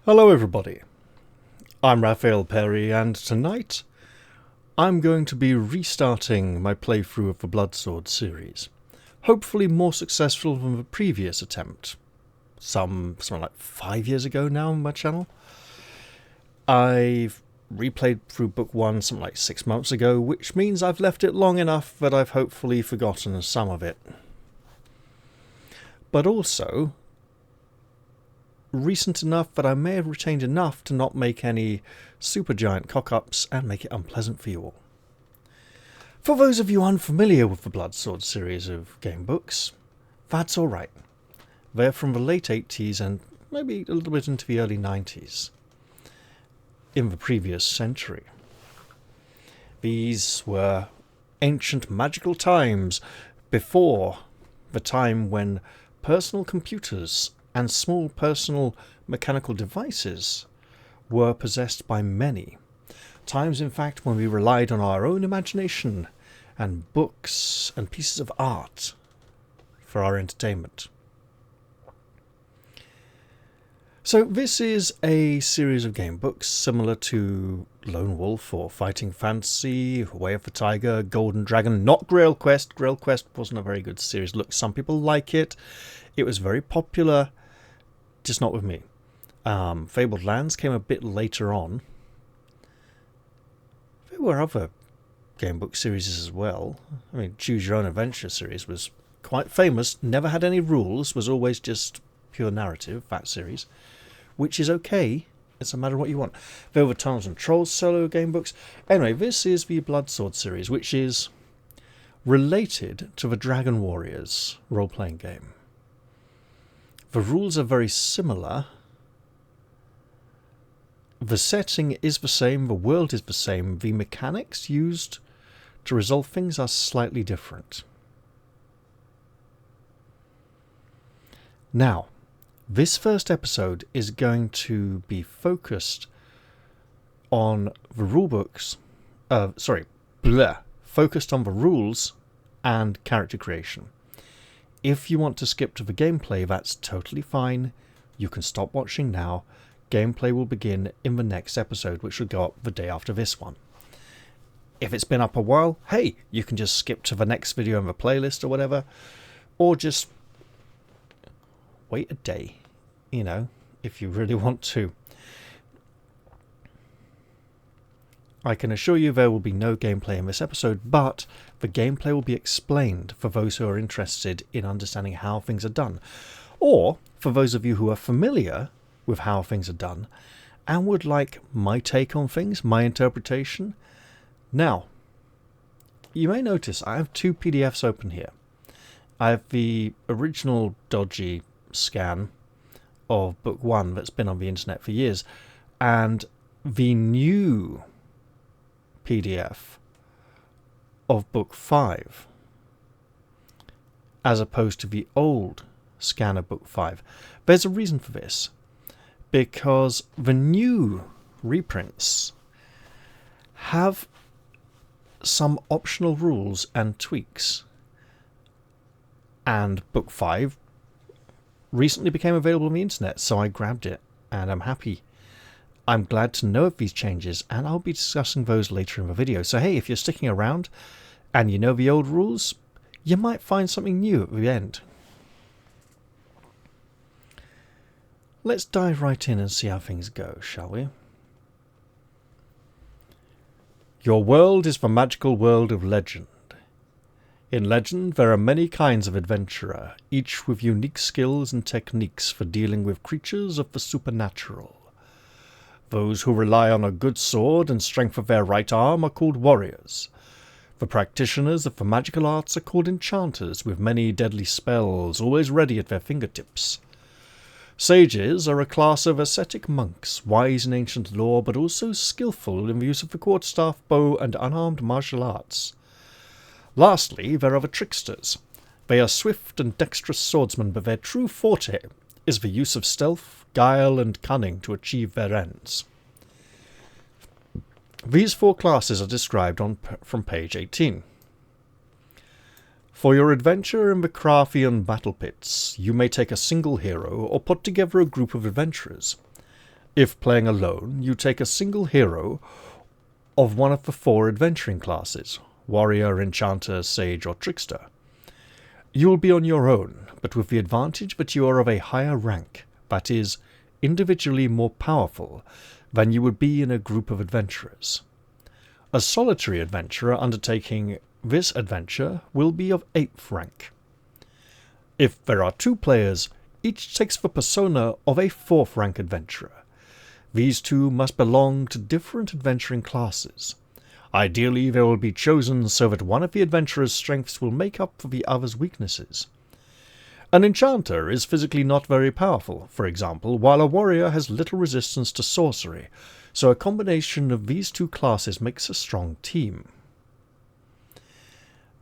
Hello everybody, I'm Raphael Perry, and tonight I'm going to be restarting my playthrough of the Bloodsword series. Hopefully more successful than the previous attempt, something like 5 years ago now on my channel. I've replayed through book 1 something like 6 months ago, which means I've left it long enough that I've hopefully forgotten some of it. But also recent enough that I may have retained enough to not make any supergiant cock-ups and make it unpleasant for you all. For those of you unfamiliar with the Bloodsword series of game books, that's alright. They're from the late 80s and maybe a little bit into the early 90s, in the previous century. These were ancient magical times before the time when personal computers and small personal mechanical devices were possessed by many. Times, in fact, when we relied on our own imagination and books and pieces of art for our entertainment. So this is a series of game books similar to Lone Wolf or Fighting Fantasy, Way of the Tiger, Golden Dragon, not Grail Quest. Grail Quest wasn't a very good series. Look, some people like it. It was very popular. Just not with me. Fabled Lands came a bit later on. There were other game book series as well. I mean, Choose Your Own Adventure series was quite famous. Never had any rules. Was always just pure narrative, that series. Which is okay. It's a matter of what you want. There were Tunnels and Trolls solo game books. Anyway, this is the Bloodsword series, which is related to the Dragon Warriors role-playing game. The rules are very similar. The setting is the same, the world is the same, the mechanics used to resolve things are slightly different. Now, this first episode is going to be focused on the rulebooks, focused on the rules and character creation. If you want to skip to the gameplay, that's totally fine. You can stop watching now. Gameplay will begin in the next episode, which will go up the day after this one. If it's been up a while, hey, you can just skip to the next video in the playlist or whatever. Or just wait a day, if you really want to. I can assure you there will be no gameplay in this episode, but the gameplay will be explained for those who are interested in understanding how things are done, or for those of you who are familiar with how things are done and would like my take on things, my interpretation. Now, you may notice I have two PDFs open here. I have the original dodgy scan of book 1 that's been on the internet for years, and the new PDF of book 5, as opposed to the old scan of book 5. There's a reason for this, because the new reprints have some optional rules and tweaks, and book 5 recently became available on the internet, so I grabbed it and I'm happy. I'm glad to know of these changes, and I'll be discussing those later in the video. So hey, if you're sticking around and you know the old rules, you might find something new at the end. Let's dive right in and see how things go, shall we? Your world is the magical world of legend. In legend, there are many kinds of adventurer, each with unique skills and techniques for dealing with creatures of the supernatural. Those who rely on a good sword and strength of their right arm are called warriors. The practitioners of the magical arts are called enchanters, with many deadly spells always ready at their fingertips. Sages are a class of ascetic monks, wise in ancient lore, but also skillful in the use of the quarterstaff, bow, and unarmed martial arts. Lastly, there are the tricksters. They are swift and dexterous swordsmen, but their true forte is the use of stealth, guile, and cunning to achieve their ends. These four classes are described from page 18. For your adventure in the Krarthian battle pits, you may take a single hero or put together a group of adventurers. If playing alone, you take a single hero of one of the 4 adventuring classes: warrior, enchanter, sage, or trickster. You will be on your own, but with the advantage that you are of a higher rank, that is, individually more powerful than you would be in a group of adventurers. A solitary adventurer undertaking this adventure will be of 8th rank. If there are 2 players, each takes the persona of a 4th rank adventurer. These 2 must belong to different adventuring classes. Ideally, they will be chosen so that one of the adventurer's strengths will make up for the other's weaknesses. An enchanter is physically not very powerful, for example, while a warrior has little resistance to sorcery, so a combination of these 2 classes makes a strong team.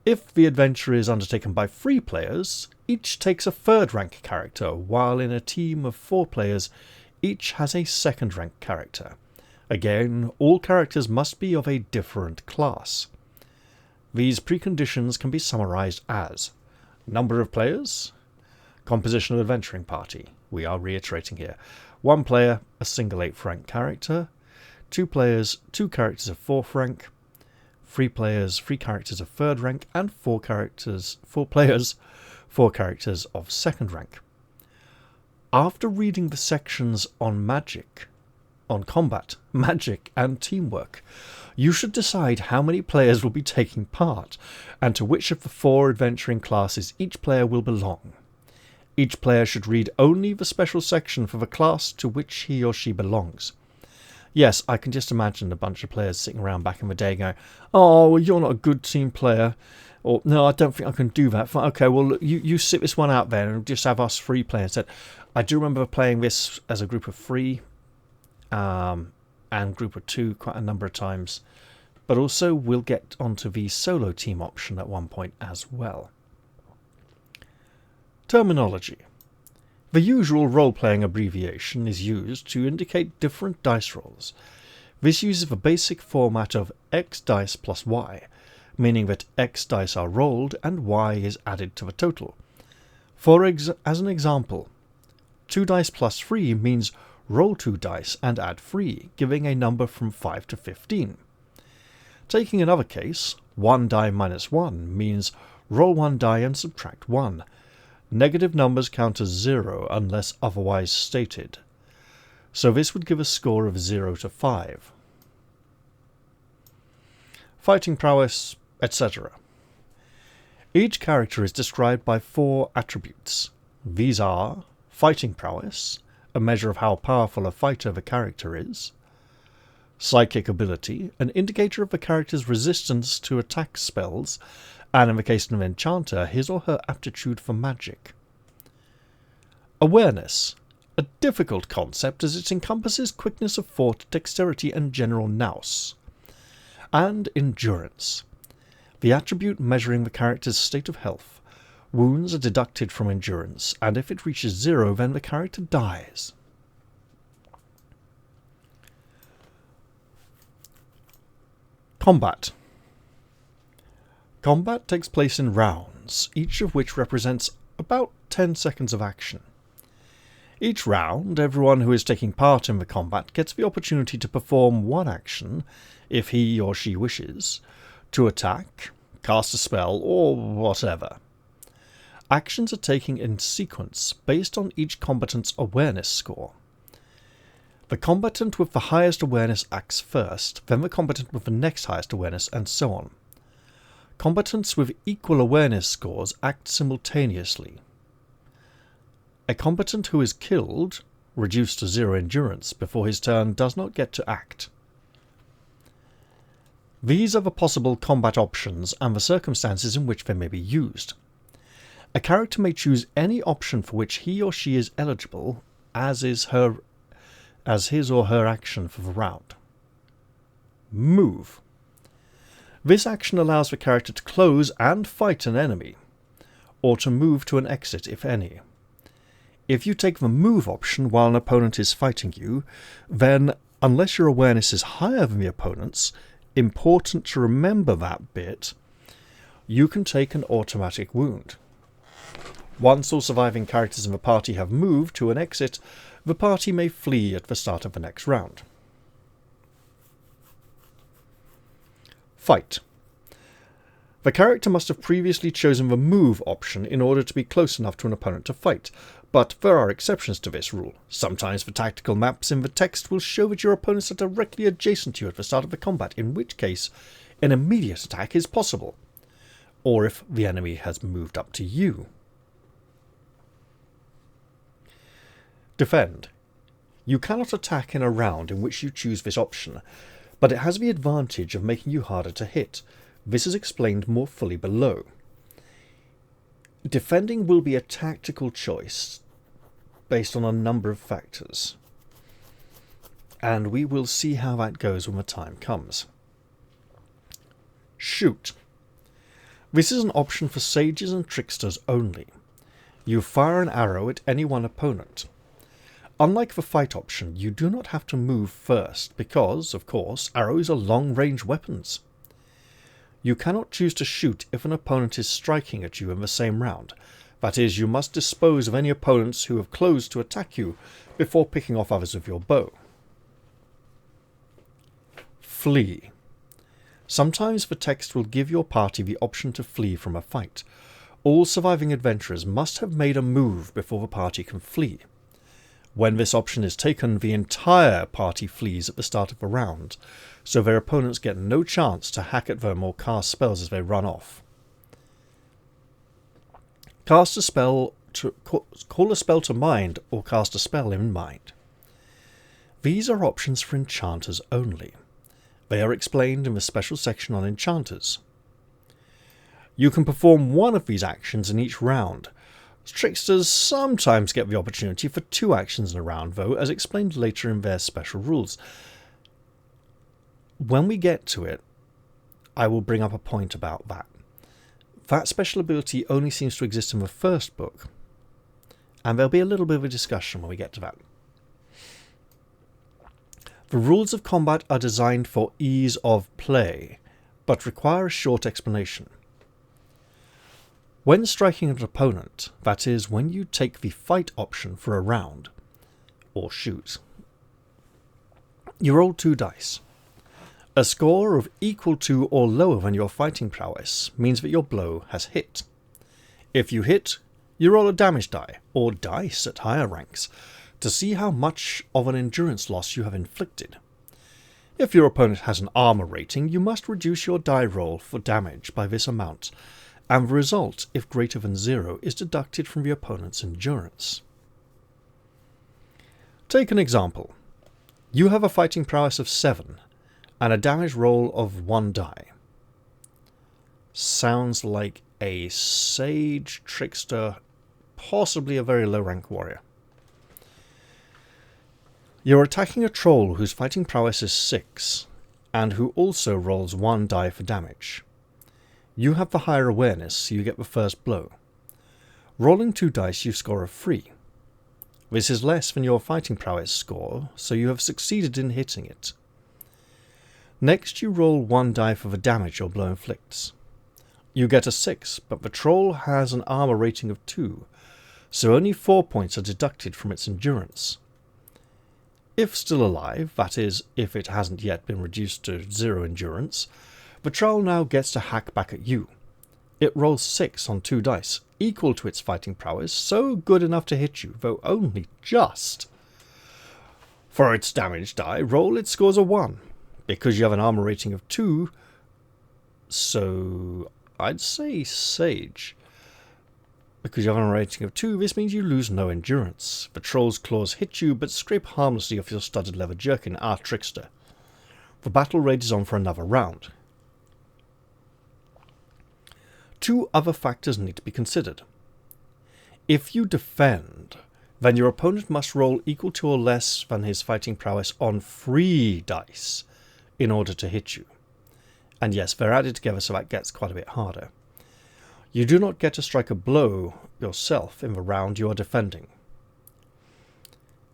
If the adventure is undertaken by 3 players, each takes a 3rd rank character, while in a team of 4 players, each has a 2nd rank character. Again, all characters must be of a different class. These preconditions can be summarized as: number of players, composition of adventuring party. We are reiterating here. 1 player, a single 8th rank character. 2 players, 2 characters of 4th rank. 3 players, 3 characters of 3rd rank, and 4 players, 4 characters of 2nd rank. After reading the sections on combat, magic, and teamwork, you should decide how many players will be taking part, and to which of the 4 adventuring classes each player will belong. Each player should read only the special section for the class to which he or she belongs. Yes, I can just imagine a bunch of players sitting around back in the day going, "Oh, well, you're not a good team player," or "No, I don't think I can do that." Okay, well, you sit this one out there and just have us 3 playing instead. I do remember playing this as a group of 3 and group of 2 quite a number of times, but also we'll get onto the solo team option at one point as well. Terminology. The usual role-playing abbreviation is used to indicate different dice rolls. This uses the basic format of X dice plus Y, meaning that X dice are rolled and Y is added to the total. As an example, 2 dice plus 3 means roll 2 dice and add 3, giving a number from 5 to 15. Taking another case, 1 die minus 1 means roll 1 die and subtract 1. Negative numbers count as 0 unless otherwise stated. So this would give a score of 0 to 5. Fighting prowess, etc. Each character is described by 4 attributes. These are fighting prowess, a measure of how powerful a fighter the character is; psychic ability, an indicator of the character's resistance to attack spells, and in the case of an enchanter, his or her aptitude for magic. Awareness, a difficult concept as it encompasses quickness of thought, dexterity, and general nous. And endurance, the attribute measuring the character's state of health. Wounds are deducted from endurance, and if it reaches 0, then the character dies. Combat. Combat takes place in rounds, each of which represents about 10 seconds of action. Each round, everyone who is taking part in the combat gets the opportunity to perform one action, if he or she wishes, to attack, cast a spell, or whatever. Actions are taken in sequence based on each combatant's awareness score. The combatant with the highest awareness acts first, then the combatant with the next highest awareness, and so on. Combatants with equal awareness scores act simultaneously. A combatant who is killed, reduced to 0 endurance before his turn, does not get to act. These are the possible combat options and the circumstances in which they may be used. A character may choose any option for which he or she is eligible as his or her action for the round. Move. This action allows the character to close and fight an enemy, or to move to an exit if any. If you take the move option while an opponent is fighting you, then, unless your awareness is higher than the opponent's, important to remember that bit, you can take an automatic wound. Once all surviving characters in the party have moved to an exit, the party may flee at the start of the next round. Fight. The character must have previously chosen the move option in order to be close enough to an opponent to fight, but there are exceptions to this rule. Sometimes the tactical maps in the text will show that your opponents are directly adjacent to you at the start of the combat, in which case an immediate attack is possible, or if the enemy has moved up to you. Defend. You cannot attack in a round in which you choose this option, but it has the advantage of making you harder to hit. This is explained more fully below. Defending will be a tactical choice based on a number of factors, and we will see how that goes when the time comes. Shoot. This is an option for sages and tricksters only. You fire an arrow at any one opponent. Unlike the fight option, you do not have to move first because, of course, arrows are long-range weapons. You cannot choose to shoot if an opponent is striking at you in the same round. That is, you must dispose of any opponents who have closed to attack you before picking off others with your bow. Flee. Sometimes the text will give your party the option to flee from a fight. All surviving adventurers must have made a move before the party can flee. When this option is taken, the entire party flees at the start of the round, so their opponents get no chance to hack at them or cast spells as they run off. Cast a spell to call a spell to mind or cast a spell in mind. These are options for enchanters only. They are explained in the special section on enchanters. You can perform one of these actions in each round. Tricksters sometimes get the opportunity for 2 actions in a round, though, as explained later in their special rules. When we get to it, I will bring up a point about that. That special ability only seems to exist in the first book, and there'll be a little bit of a discussion when we get to that. The rules of combat are designed for ease of play, but require a short explanation. When striking at an opponent, that is, when you take the fight option for a round, or shoot, you roll 2 dice. A score of equal to or lower than your fighting prowess means that your blow has hit. If you hit, you roll a damage die, or dice at higher ranks, to see how much of an endurance loss you have inflicted. If your opponent has an armor rating, you must reduce your die roll for damage by this amount, and the result, if greater than 0, is deducted from the opponent's endurance. Take an example. You have a fighting prowess of 7, and a damage roll of 1 die. Sounds like a sage, trickster, possibly a very low-rank warrior. You're attacking a troll whose fighting prowess is 6, and who also rolls 1 die for damage. You have the higher awareness, so you get the first blow. Rolling 2 dice, you score a 3. This is less than your fighting prowess score, so you have succeeded in hitting it. Next, you roll 1 die for the damage your blow inflicts. You get a 6, but the troll has an armor rating of 2, so only 4 points are deducted from its endurance. If still alive, that is, if it hasn't yet been reduced to 0 endurance, the troll now gets to hack back at you. It rolls 6 on 2 dice, equal to its fighting prowess, so good enough to hit you, though only just. For its damage die roll, it scores a 1. Because you have an armor rating of 2, so I'd say sage. Because you have an armor rating of 2, this means you lose no endurance. The troll's claws hit you, but scrape harmlessly off your studded leather jerkin, trickster. The battle rages on for another round. 2 other factors need to be considered. If you defend, then your opponent must roll equal to or less than his fighting prowess on 3 dice in order to hit you. And yes, they're added together, so that gets quite a bit harder. You do not get to strike a blow yourself in the round you are defending.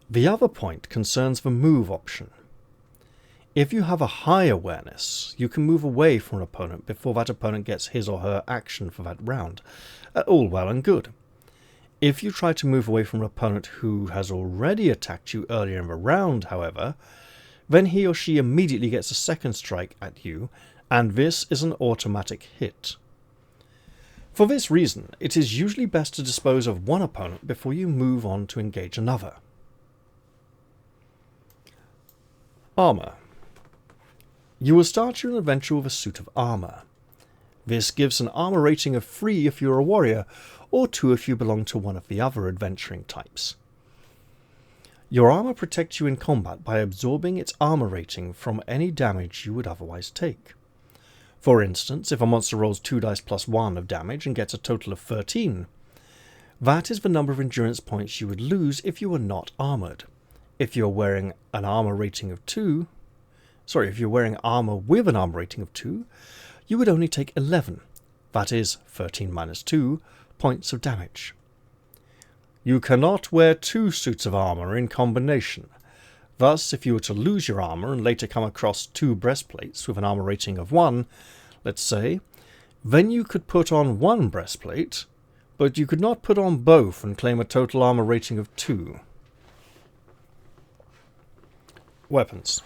The other point concerns the move option. If you have a high awareness, you can move away from an opponent before that opponent gets his or her action for that round. All well and good. If you try to move away from an opponent who has already attacked you earlier in the round, however, then he or she immediately gets a second strike at you, and this is an automatic hit. For this reason, it is usually best to dispose of one opponent before you move on to engage another. Armour. You will start your adventure with a suit of armour. This gives an armour rating of 3 if you are a warrior, or 2 if you belong to one of the other adventuring types. Your armour protects you in combat by absorbing its armour rating from any damage you would otherwise take. For instance, if a monster rolls 2 dice plus 1 of damage and gets a total of 13, that is the number of endurance points you would lose if you were not armoured. If you're wearing an armour rating of 2, if you're wearing armour with an armour rating of 2, you would only take 11, that is 13 minus 2, points of damage. You cannot wear 2 suits of armour in combination. Thus, if you were to lose your armour and later come across 2 breastplates with an armour rating of 1, let's say, then you could put on 1 breastplate, but you could not put on both and claim a total armour rating of 2. Weapons.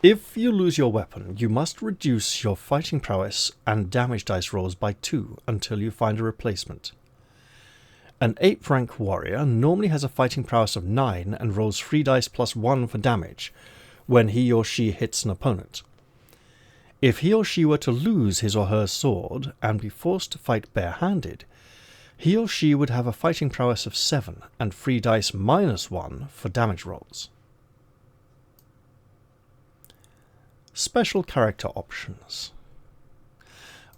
If you lose your weapon, you must reduce your fighting prowess and damage dice rolls by 2 until you find a replacement. An 8th rank warrior normally has a fighting prowess of 9 and rolls 3 dice plus 1 for damage when he or she hits an opponent. If he or she were to lose his or her sword and be forced to fight barehanded, he or she would have a fighting prowess of 7 and 3 dice minus 1 for damage rolls. Special character options.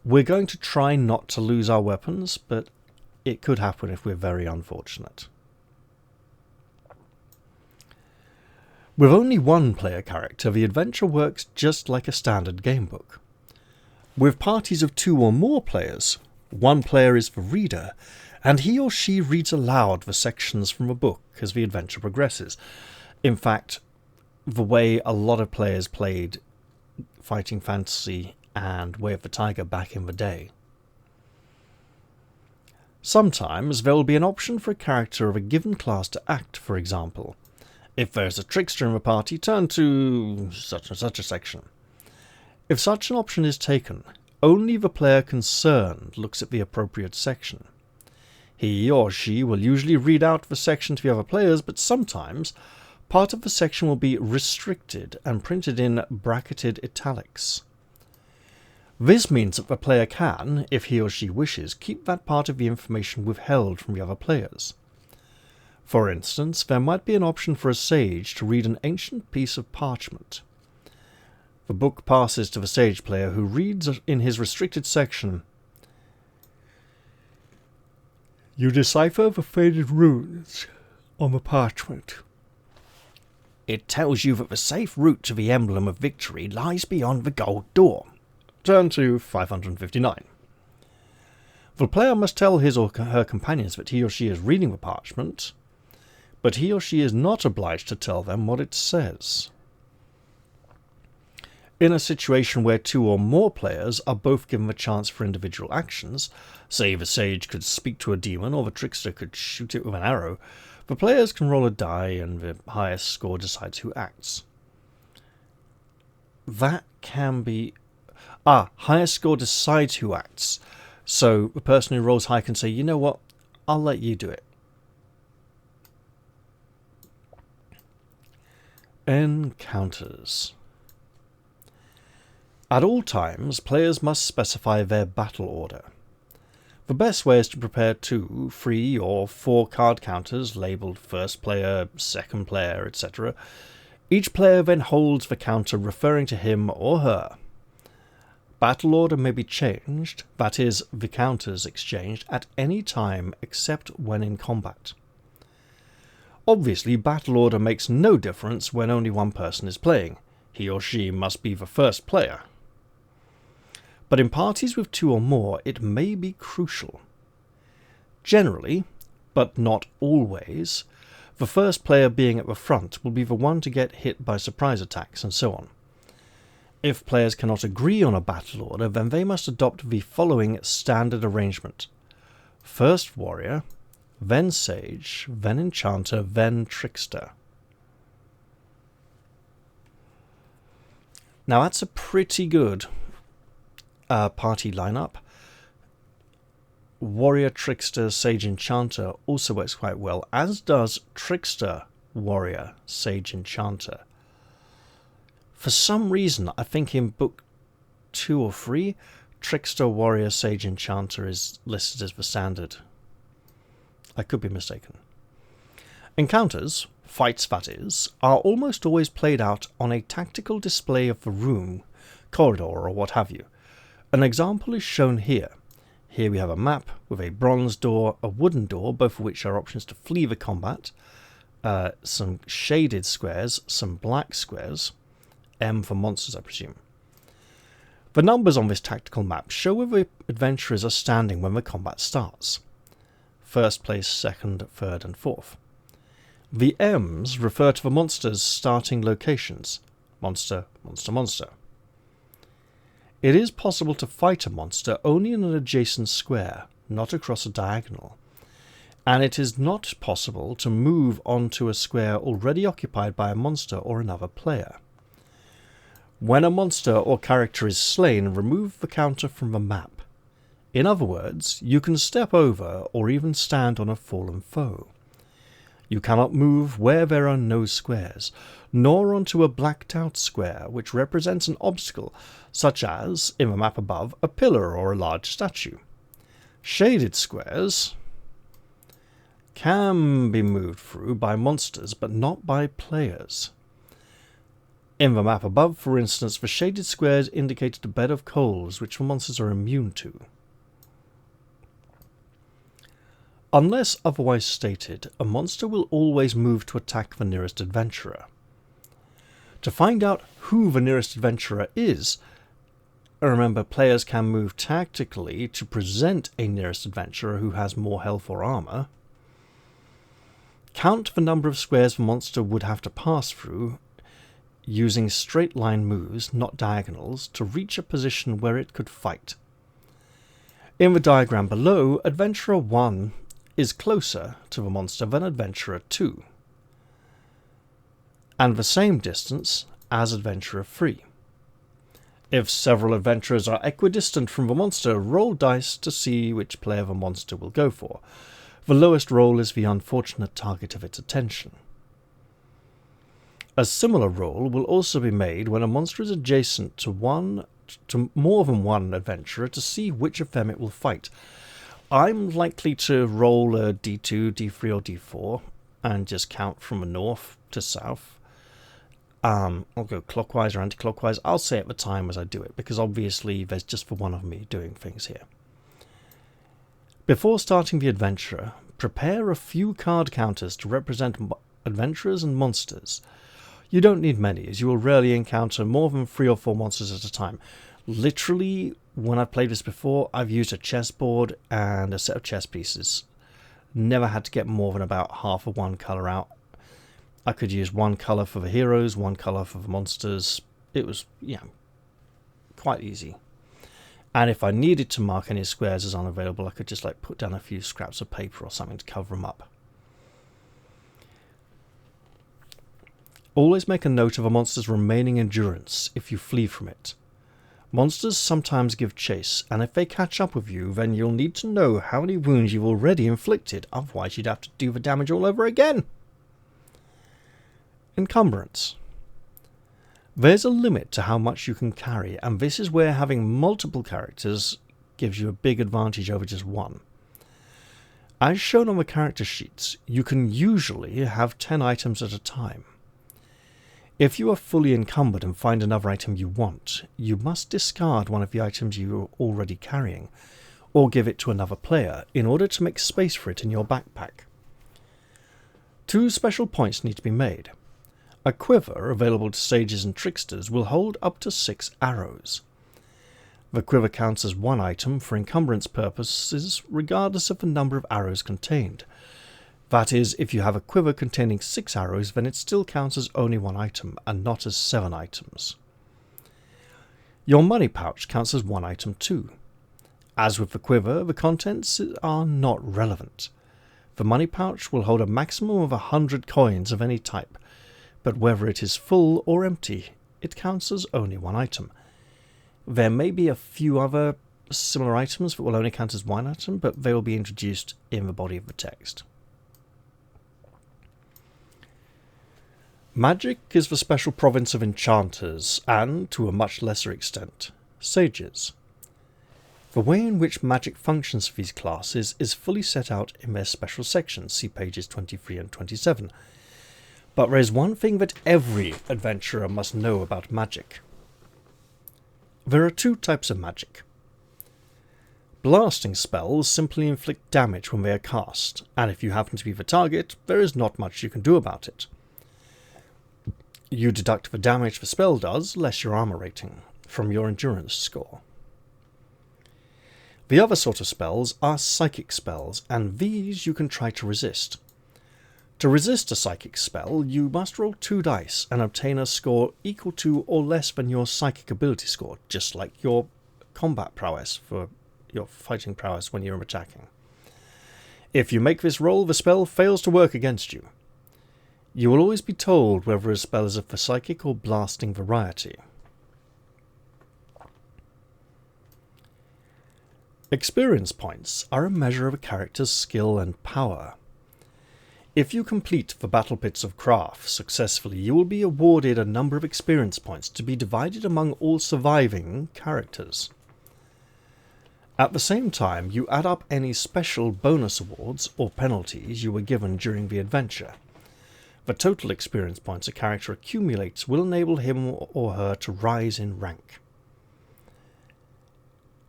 We're going to try not to lose our weapons, but it could happen if we're very unfortunate. With only one player character, the adventure works just like a standard gamebook. With parties of 2 or more players, one player is the reader, and he or she reads aloud the sections from a book as the adventure progresses. In fact, the way a lot of players played Fighting Fantasy and Way of the Tiger back in the day. Sometimes there will be an option for a character of a given class to act, for example. If there's a trickster in the party, turn to such and such a section. If such an option is taken, only the player concerned looks at the appropriate section. He or she will usually read out the section to the other players, but sometimes part of the section will be restricted and printed in bracketed italics. This means that the player can, if he or she wishes, keep that part of the information withheld from the other players. For instance, there might be an option for a sage to read an ancient piece of parchment. The book passes to the sage player, who reads in his restricted section, "You decipher the faded runes on the parchment. It tells you that the safe route to the Emblem of Victory lies beyond the gold door." Turn to 559. The player must tell his or her companions that he or she is reading the parchment, but he or she is not obliged to tell them what it says. In a situation where 2 or more players are both given the chance for individual actions, say the sage could speak to a demon or the trickster could shoot it with an arrow, the players can roll a die and the highest score decides who acts. That can be... highest score decides who acts. So the person who rolls high can say, you know what, I'll let you do it. Encounters. At all times, players must specify their battle order. The best way is to prepare 2, 3, or 4 card counters labelled first player, second player, etc. Each player then holds the counter referring to him or her. Battle order may be changed, that is, the counters exchanged, at any time except when in combat. Obviously, battle order makes no difference when only one person is playing. He or she must be the first player. But in parties with 2 or more, it may be crucial. Generally, but not always, the first player being at the front will be the one to get hit by surprise attacks and so on. If players cannot agree on a battle order, then they must adopt the following standard arrangement. First warrior, then sage, then enchanter, then trickster. Now that's a pretty good party lineup. Warrior, trickster, sage, enchanter also works quite well, as does trickster, warrior, sage, enchanter. For some reason, I think in book 2 or 3, trickster, warrior, sage, enchanter is listed as the standard. I could be mistaken. Encounters, fights that is, are almost always played out on a tactical display of the room, corridor, or what have you. An example is shown here. Here we have a map with a bronze door, a wooden door, both of which are options to flee the combat, some shaded squares, some black squares, M for monsters I presume. The numbers on this tactical map show where the adventurers are standing when the combat starts. First place, second, third and fourth. The M's refer to the monsters' starting locations. Monster, monster, monster. It is possible to fight a monster only in an adjacent square, not across a diagonal. And it is not possible to move onto a square already occupied by a monster or another player. When a monster or character is slain, remove the counter from the map. In other words, you can step over or even stand on a fallen foe. You cannot move where there are no squares, nor onto a blacked out square which represents an obstacle, such as, in the map above, a pillar or a large statue. Shaded squares can be moved through by monsters, but not by players. In the map above, for instance, the shaded squares indicated a bed of coals which the monsters are immune to. Unless otherwise stated, a monster will always move to attack the nearest adventurer. To find out who the nearest adventurer is, remember players can move tactically to present a nearest adventurer who has more health or armor. Count the number of squares the monster would have to pass through, using straight line moves, not diagonals, to reach a position where it could fight. In the diagram below, Adventurer 1 is closer to the monster than Adventurer 2, and the same distance as Adventurer 3. If several adventurers are equidistant from the monster, roll dice to see which player the monster will go for. The lowest roll is the unfortunate target of its attention. A similar roll will also be made when a monster is adjacent to more than one adventurer to see which of them it will fight. I'm likely to roll a D2, D3 or D4 and just count from the north to south. I'll go clockwise or anti-clockwise. I'll say at the time as I do it, because obviously there's just the one of me doing things here. Before starting the adventure, prepare a few card counters to represent adventurers and monsters. You don't need many, as you will rarely encounter more than 3 or 4 monsters at a time. Literally, when I've played this before, I've used a chessboard and a set of chess pieces. Never had to get more than about half of one colour out. I could use one colour for the heroes, one colour for the monsters. It was, quite easy. And if I needed to mark any squares as unavailable, I could just put down a few scraps of paper or something to cover them up. Always make a note of a monster's remaining endurance if you flee from it. Monsters sometimes give chase, and if they catch up with you, then you'll need to know how many wounds you've already inflicted, otherwise you'd have to do the damage all over again. Encumbrance. There's a limit to how much you can carry, and this is where having multiple characters gives you a big advantage over just one. As shown on the character sheets, you can usually have 10 items at a time. If you are fully encumbered and find another item you want, you must discard one of the items you are already carrying, or give it to another player in order to make space for it in your backpack. 2 special points need to be made. A quiver available to sages and tricksters will hold up to 6 arrows. The quiver counts as 1 item for encumbrance purposes regardless of the number of arrows contained. That is, if you have a quiver containing 6 arrows, then it still counts as only 1 item, and not as 7 items. Your money pouch counts as 1 item too. As with the quiver, the contents are not relevant. The money pouch will hold a maximum of 100 coins of any type, but whether it is full or empty, it counts as only one item. There may be a few other similar items that will only count as one item, but they will be introduced in the body of the text. Magic is the special province of enchanters and, to a much lesser extent, sages. The way in which magic functions for these classes is fully set out in their special sections, see pages 23 and 27. But there is one thing that every adventurer must know about magic. There are two types of magic. Blasting spells simply inflict damage when they are cast, and if you happen to be the target, there is not much you can do about it. You deduct the damage the spell does, less your armor rating, from your endurance score. The other sort of spells are psychic spells, and these you can try to resist. To resist a psychic spell, you must roll 2 dice and obtain a score equal to or less than your psychic ability score, just like your combat prowess for your fighting prowess when you're attacking. If you make this roll, the spell fails to work against you. You will always be told whether a spell is of the psychic or blasting variety. Experience points are a measure of a character's skill and power. If you complete the Battlepits of Krarth successfully, you will be awarded a number of experience points to be divided among all surviving characters. At the same time, you add up any special bonus awards or penalties you were given during the adventure. The total experience points a character accumulates will enable him or her to rise in rank.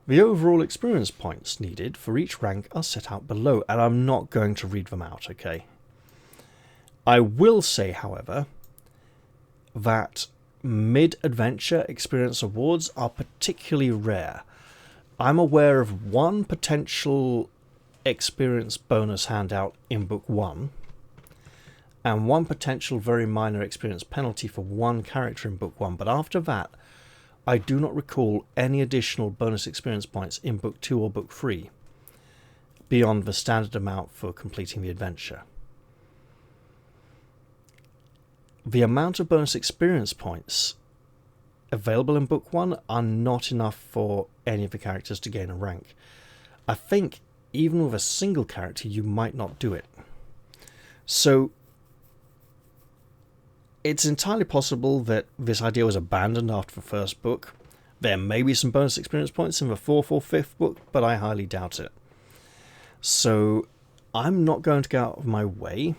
The overall experience points needed for each rank are set out below, and I'm not going to read them out, okay? I will say, however, that mid-adventure experience awards are particularly rare. I'm aware of one potential experience bonus handout in Book 1, and one potential very minor experience penalty for one character in Book 1, but after that, I do not recall any additional bonus experience points in Book 2 or Book 3, beyond the standard amount for completing the adventure. The amount of bonus experience points available in Book 1 are not enough for any of the characters to gain a rank. I think even with a single character you might not do it. So it's entirely possible that this idea was abandoned after the first book. There may be some bonus experience points in the 4th or 5th book, but I highly doubt it. So I'm not going to go out of my way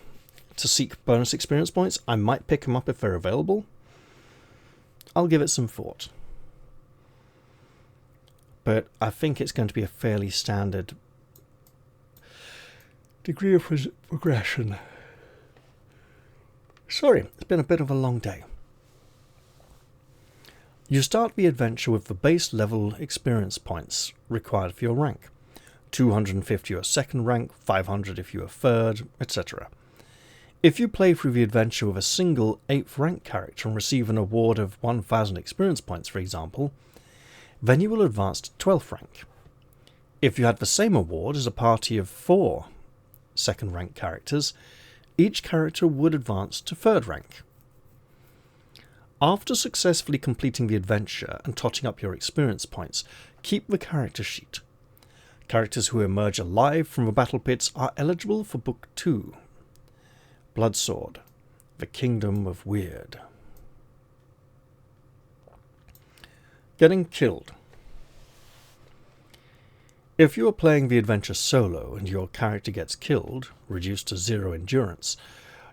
to seek bonus experience points. I might pick them up if they're available. I'll give it some thought. But I think it's going to be a fairly standard degree of progression. Sorry, it's been a bit of a long day. You start the adventure with the base level experience points required for your rank. 250 your second rank, 500 if you are third, etc. If you play through the adventure with a single 8th rank character and receive an award of 1000 experience points, for example, then you will advance to 12th rank. If you had the same award as a party of 4 second rank characters, each character would advance to 3rd rank. After successfully completing the adventure and totting up your experience points, keep the character sheet. Characters who emerge alive from the battle pits are eligible for Book 2, Bloodsword, The Kingdom of Weird. Getting killed. If you are playing the adventure solo and your character gets killed, reduced to 0 endurance,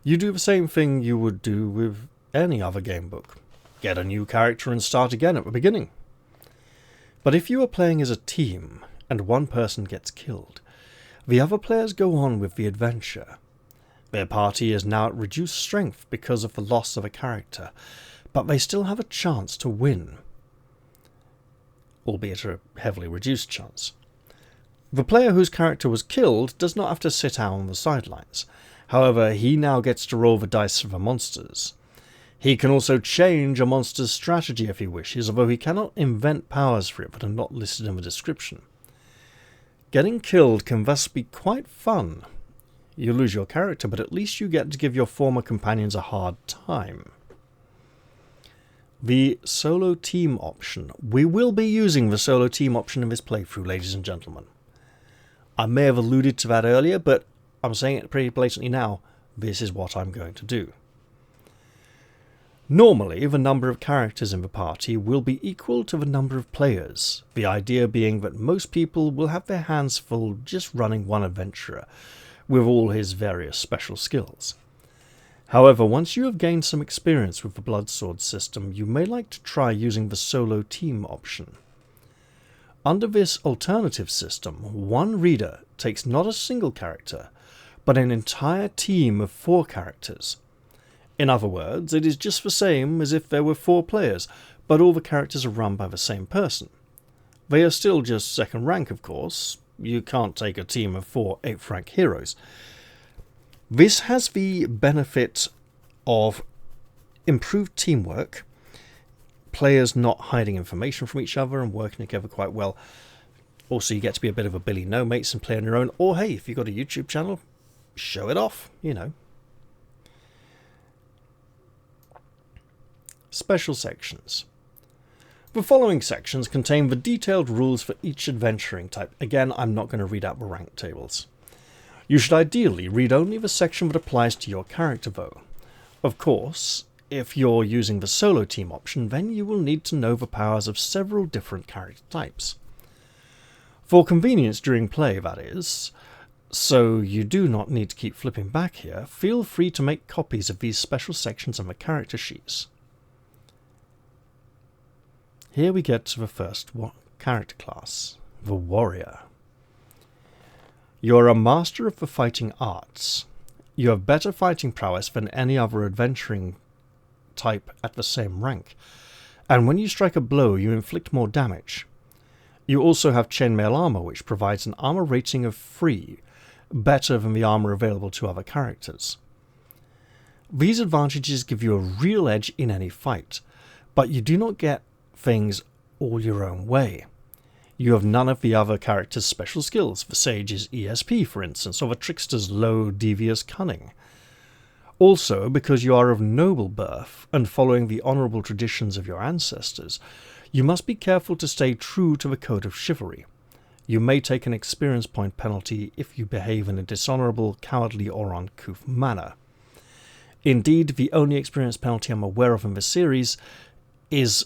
you do the same thing you would do with any other game book. Get a new character and start again at the beginning. But if you are playing as a team and one person gets killed, the other players go on with the adventure. Their party is now at reduced strength because of the loss of a character, but they still have a chance to win, albeit a heavily reduced chance. The player whose character was killed does not have to sit out on the sidelines. However, he now gets to roll the dice for the monsters. He can also change a monster's strategy if he wishes, although he cannot invent powers for it that are not listed in the description. Getting killed can thus be quite fun You lose your character, but at least you get to give your former companions a hard time. The solo team option. We will be using the solo team option in this playthrough, ladies and gentlemen. I may have alluded to that earlier, but I'm saying it pretty blatantly now. This is what I'm going to do. Normally, the number of characters in the party will be equal to the number of players, the idea being that most people will have their hands full just running one adventurer, with all his various special skills. However, once you have gained some experience with the Bloodsword system, you may like to try using the solo team option. Under this alternative system, one reader takes not a single character, but an entire team of 4 characters. In other words, it is just the same as if there were 4 players, but all the characters are run by the same person. They are still just second rank, of course. You can't take a team of 4 8th rank heroes. This has the benefit of improved teamwork, players not hiding information from each other and working together quite well. Also, you get to be a bit of a Billy No-Mates and play on your own. Or, hey, if you've got a YouTube channel, show it off, you know. Special sections. The following sections contain the detailed rules for each adventuring type. Again, I'm not going to read out the rank tables. You should ideally read only the section that applies to your character though. Of course, if you're using the solo team option, then you will need to know the powers of several different character types. For convenience during play, that is, so you do not need to keep flipping back here, feel free to make copies of these special sections on the character sheets. Here we get to the first character class, the warrior. You're a master of the fighting arts. You have better fighting prowess than any other adventuring type at the same rank, and when you strike a blow you inflict more damage. You also have chainmail armor, which provides an armor rating of 3, better than the armor available to other characters. These advantages give you a real edge in any fight, but you do not get things all your own way. You have none of the other characters' special skills, the sage's ESP for instance, or the trickster's low devious cunning. Also, because you are of noble birth and following the honourable traditions of your ancestors, you must be careful to stay true to the code of chivalry. You may take an experience point penalty if you behave in a dishonourable, cowardly or uncouth manner. Indeed, the only experience penalty I'm aware of in the series is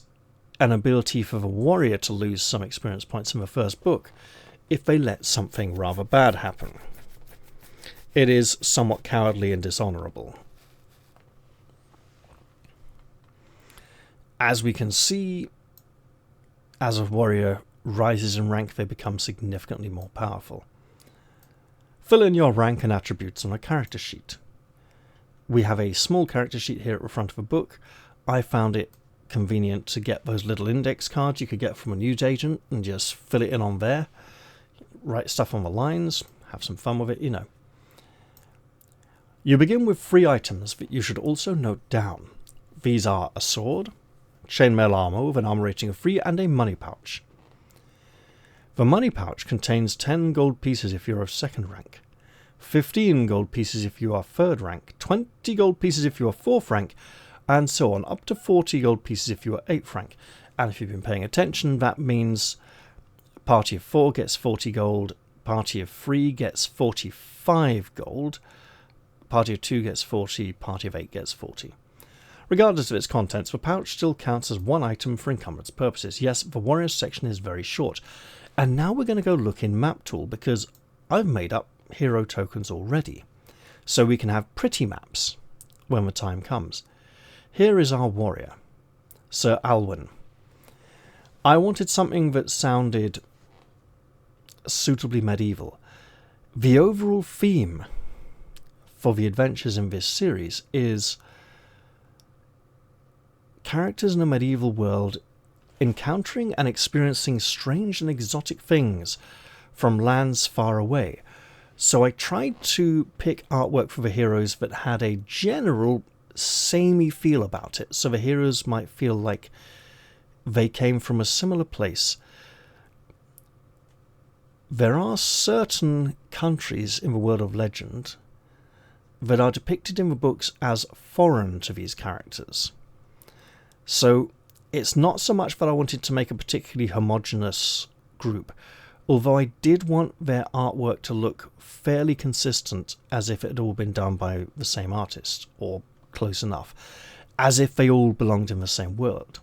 an ability for the warrior to lose some experience points in the first book if they let something rather bad happen. It is somewhat cowardly and dishonourable. As we can see, as a warrior rises in rank, they become significantly more powerful. Fill in your rank and attributes on a character sheet. We have a small character sheet here at the front of the book. I found it convenient to get those little index cards you could get from a newsagent and just fill it in on there. Write stuff on the lines, have some fun with it, you know. You begin with 3 items that you should also note down. These are a sword, chainmail armor with an armor rating of 3, and a money pouch. The money pouch contains 10 gold pieces if you're of 2nd rank, 15 gold pieces if you are 3rd rank, 20 gold pieces if you are 4th rank, and so on, up to 40 gold pieces if you are 8th rank. And if you've been paying attention, that means party of 4 gets 40 gold, party of 3 gets 45 gold, party of 2 gets 40, party of 8 gets 40. Regardless of its contents, the pouch still counts as 1 item for encumbrance purposes. Yes, the warriors section is very short. And now we're going to go look in Map Tool, because I've made up hero tokens already, so we can have pretty maps when the time comes. Here is our warrior, Sir Alwyn. I wanted something that sounded suitably medieval. The overall theme for the adventures in this series is characters in a medieval world encountering and experiencing strange and exotic things from lands far away. So I tried to pick artwork for the heroes that had a general samey feel about it, so the heroes might feel like they came from a similar place. There are certain countries in the world of legend that are depicted in the books as foreign to these characters. So it's not so much that I wanted to make a particularly homogeneous group, although I did want their artwork to look fairly consistent, as if it had all been done by the same artist, or close enough, as if they all belonged in the same world.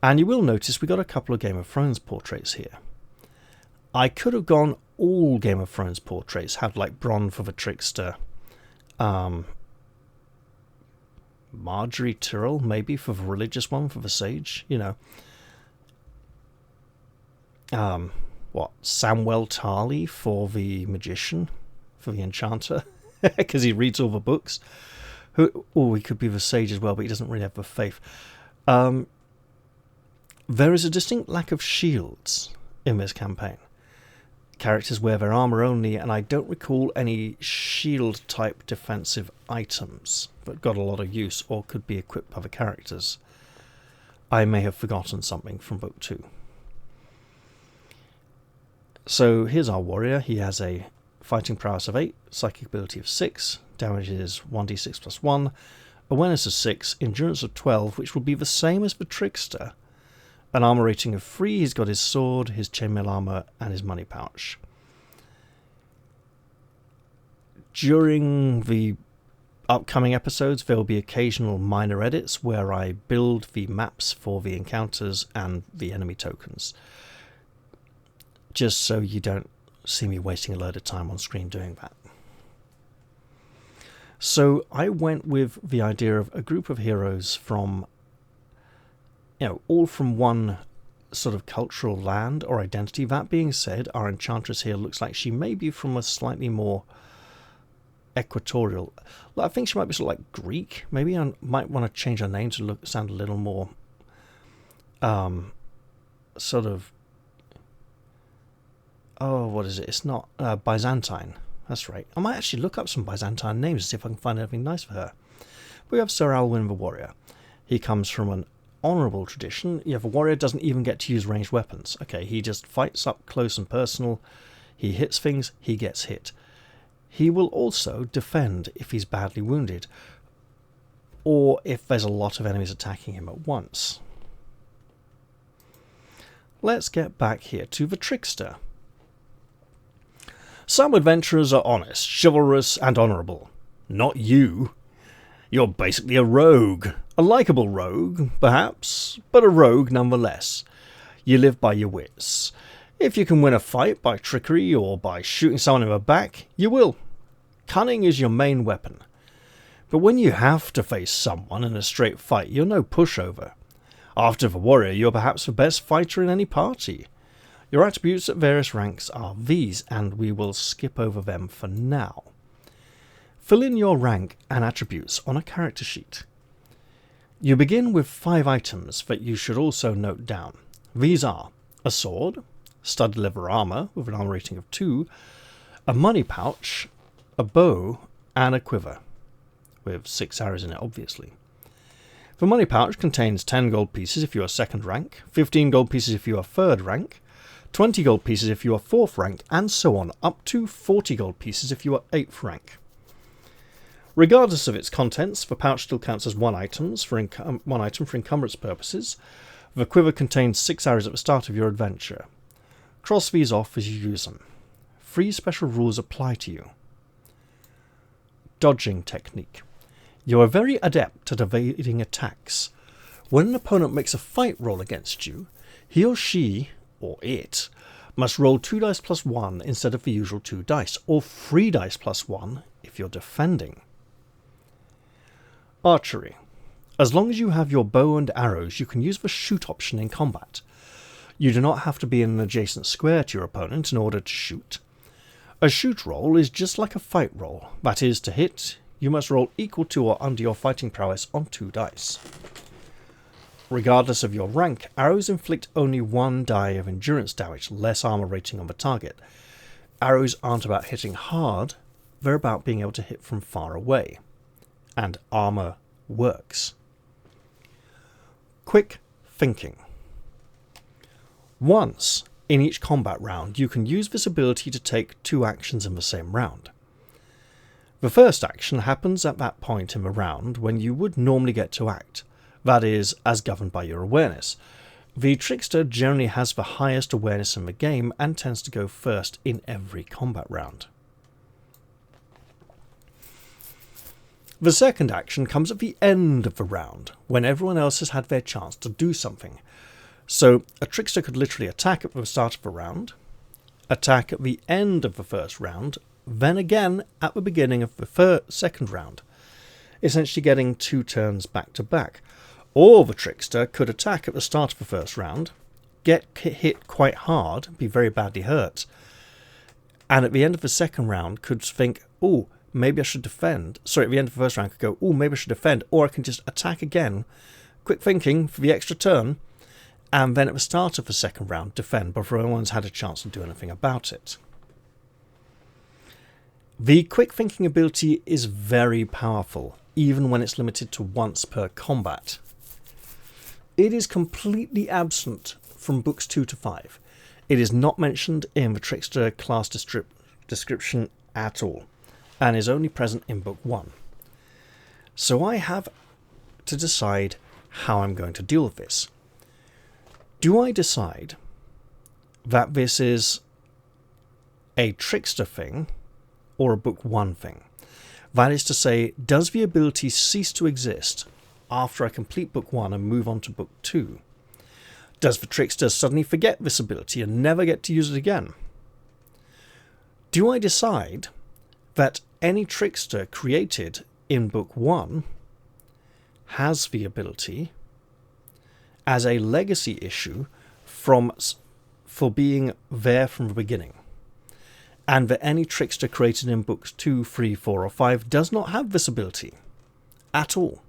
And you will notice we got a couple of Game of Thrones portraits here. I could have gone all Game of Thrones portraits, had like Bronn for the trickster, Marjorie Tyrrell maybe for the religious one, for the sage, you know. Samwell Tarly for the magician, for the enchanter, because he reads all the books. He could be the sage as well, but he doesn't really have the faith. There is a distinct lack of shields in this campaign. Characters wear their armour only, and I don't recall any shield-type defensive items that got a lot of use or could be equipped by the characters. I may have forgotten something from Book 2. So here's our warrior. He has a fighting prowess of 8, psychic ability of 6, damage is 1d6 plus 1, awareness of 6, endurance of 12, which will be the same as the trickster, an armor rating of 3. He's got his sword, his chainmail armor, and his money pouch. During the upcoming episodes, there will be occasional minor edits where I build the maps for the encounters and the enemy tokens, just so you don't see me wasting a load of time on screen doing that. So I went with the idea of a group of heroes from, all from one sort of cultural land or identity. That being said, our enchantress here looks like she may be from a slightly more equatorial. I think she might be sort of like Greek. Maybe I might want to change her name to sound a little more sort of, what is it? It's not Byzantine. That's right. I might actually look up some Byzantine names to see if I can find anything nice for her. We have Sir Alwyn the Warrior. He comes from an honourable tradition. The warrior doesn't even get to use ranged weapons. Okay, he just fights up close and personal. He hits things, he gets hit. He will also defend if he's badly wounded, or if there's a lot of enemies attacking him at once. Let's get back here to the trickster. Some adventurers are honest, chivalrous, and honourable. Not you. You're basically a rogue. A likeable rogue, perhaps, but a rogue nonetheless. You live by your wits. If you can win a fight by trickery or by shooting someone in the back, you will. Cunning is your main weapon. But when you have to face someone in a straight fight, you're no pushover. After the warrior, you're perhaps the best fighter in any party. Your attributes at various ranks are these, and we will skip over them for now. Fill in your rank and attributes on a character sheet. You begin with 5 items that you should also note down. These are a sword, stud leather armour with an armour rating of 2, a money pouch, a bow, and a quiver, with 6 arrows in it, obviously. The money pouch contains 10 gold pieces if you are 2nd rank, 15 gold pieces if you are 3rd rank, 20 gold pieces if you are 4th rank, and so on, up to 40 gold pieces if you are 8th rank. Regardless of its contents, the pouch still counts as one item for encumbrance purposes. The quiver contains 6 arrows at the start of your adventure. Cross these off as you use them. 3 special rules apply to you. Dodging technique. You are very adept at evading attacks. When an opponent makes a fight roll against you, he or she, or it, must roll 2 dice plus 1 instead of the usual 2 dice, or 3 dice plus 1 if you're defending. Archery. As long as you have your bow and arrows, you can use the shoot option in combat. You do not have to be in an adjacent square to your opponent in order to shoot. A shoot roll is just like a fight roll. That is, to hit, you must roll equal to or under your fighting prowess on 2 dice. Regardless of your rank, arrows inflict only 1 die of endurance damage, less armor rating on the target. Arrows aren't about hitting hard, they're about being able to hit from far away. And armor works. Quick thinking. Once in each combat round, you can use this ability to take 2 actions in the same round. The first action happens at that point in the round when you would normally get to act, that is, as governed by your awareness. The trickster generally has the highest awareness in the game and tends to go first in every combat round. The second action comes at the end of the round, when everyone else has had their chance to do something. So a trickster could literally attack at the start of the round, attack at the end of the first round, then again at the beginning of the second round, essentially getting 2 turns back to back. Or the trickster could attack at the start of the first round, get hit quite hard, be very badly hurt, and at the end of the second round could think, oh, maybe I should defend. Sorry, at the end of the first round could go, oh, maybe I should defend, or I can just attack again, quick thinking for the extra turn, and then at the start of the second round defend before anyone's had a chance to do anything about it. The quick thinking ability is very powerful, even when it's limited to once per combat. It is completely absent from books 2 to 5. It is not mentioned in the trickster class description at all, and is only present in book 1. So I have to decide how I'm going to deal with this. Do I decide that this is a trickster thing or a book 1 thing? That is to say, does the ability cease to exist after I complete book 1 and move on to book 2? Does the trickster suddenly forget this ability and never get to use it again? Do I decide that any trickster created in book 1 has the ability as a legacy issue for being there from the beginning, and that any trickster created in books 2, 3, 4 or 5 does not have this ability at all,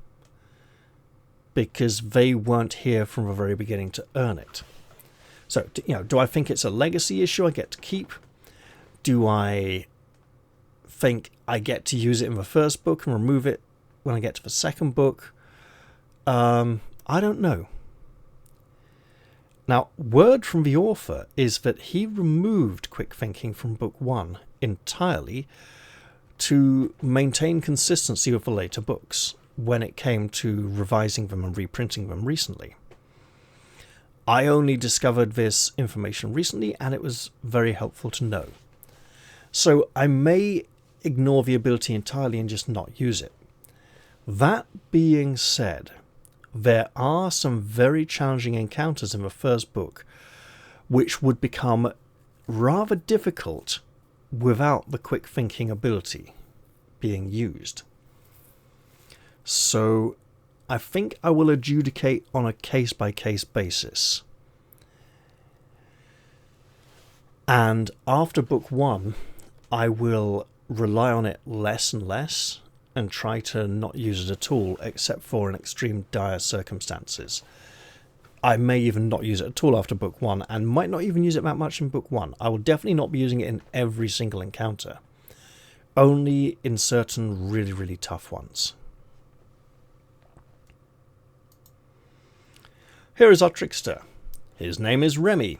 because they weren't here from the very beginning to earn it? So, do I think it's a legacy issue I get to keep? Do I think I get to use it in the first book and remove it when I get to the second book? I don't know. Now, word from the author is that he removed quick thinking from book 1 entirely to maintain consistency with the later books when it came to revising them and reprinting them recently. I only discovered this information recently, and it was very helpful to know. So I may ignore the ability entirely and just not use it. That being said, there are some very challenging encounters in the first book which would become rather difficult without the quick thinking ability being used. So I think I will adjudicate on a case-by-case basis. And after book 1, I will rely on it less and less and try to not use it at all, except for in extreme dire circumstances. I may even not use it at all after book 1, and might not even use it that much in book 1. I will definitely not be using it in every single encounter. Only in certain really, really tough ones. Here is our trickster. His name is Remy.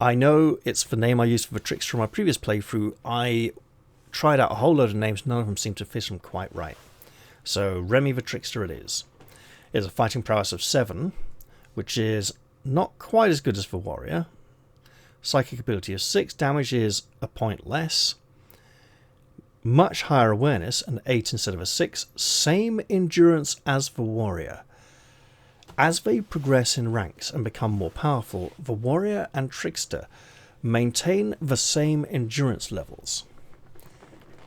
I know it's the name I used for the trickster in my previous playthrough. I tried out a whole load of names, none of them seemed to fit him quite right. So Remy the trickster it is. He has a fighting prowess of 7, which is not quite as good as the warrior. Psychic ability of 6, damage is a point less. Much higher awareness, an 8 instead of a 6. Same endurance as the warrior. As they progress in ranks and become more powerful, the warrior and trickster maintain the same endurance levels.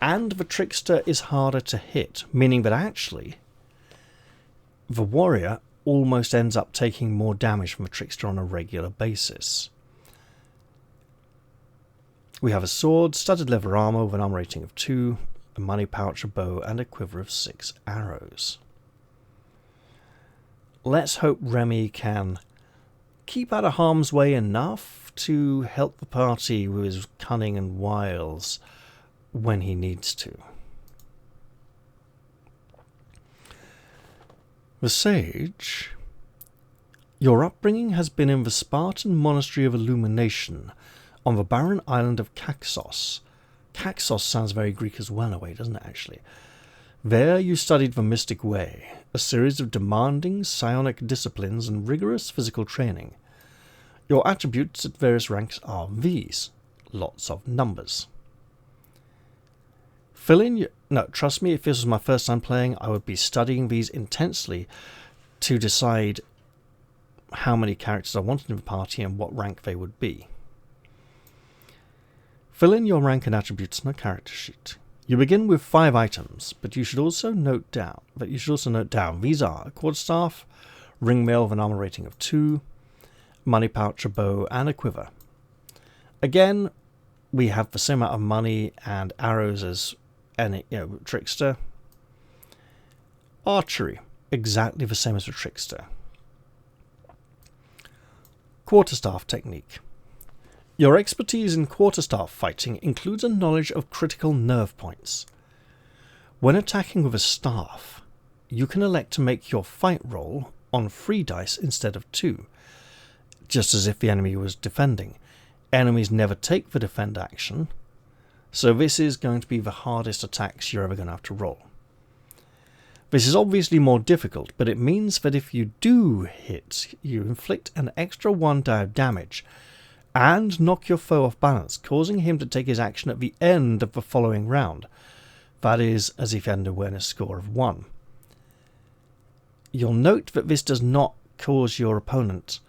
And the trickster is harder to hit, meaning that actually the warrior almost ends up taking more damage from the trickster on a regular basis. We have a sword, studded leather armor with an armor rating of 2, a money pouch, a bow, and a quiver of 6 arrows. Let's hope Remy can keep out of harm's way enough to help the party with his cunning and wiles when he needs to. The Sage. Your upbringing has been in the Spartan Monastery of Illumination on the barren island of Caxos, Kaxos sounds very Greek as well in a way, doesn't it, actually? There you studied the mystic way, a series of demanding psionic disciplines and rigorous physical training. Your attributes at various ranks are these. Lots of numbers. Fill in your... No, trust me, if this was my first time playing, I would be studying these intensely to decide how many characters I wanted in the party and what rank they would be. Fill in your rank and attributes on a character sheet. You begin with 5 items, but you should also note down these are a quarterstaff, ring mail with an armor rating of 2, money pouch, a bow, and a quiver. Again, we have the same amount of money and arrows as any trickster. Archery, exactly the same as the trickster. Quarterstaff technique. Your expertise in quarterstaff fighting includes a knowledge of critical nerve points. When attacking with a staff, you can elect to make your fight roll on 3 dice instead of 2, just as if the enemy was defending. Enemies never take the defend action, so this is going to be the hardest attacks you're ever going to have to roll. This is obviously more difficult, but it means that if you do hit, you inflict an extra 1 die of damage and knock your foe off balance, causing him to take his action at the end of the following round. That is, as if he had an awareness score of 1. You'll note that this does not cause your opponent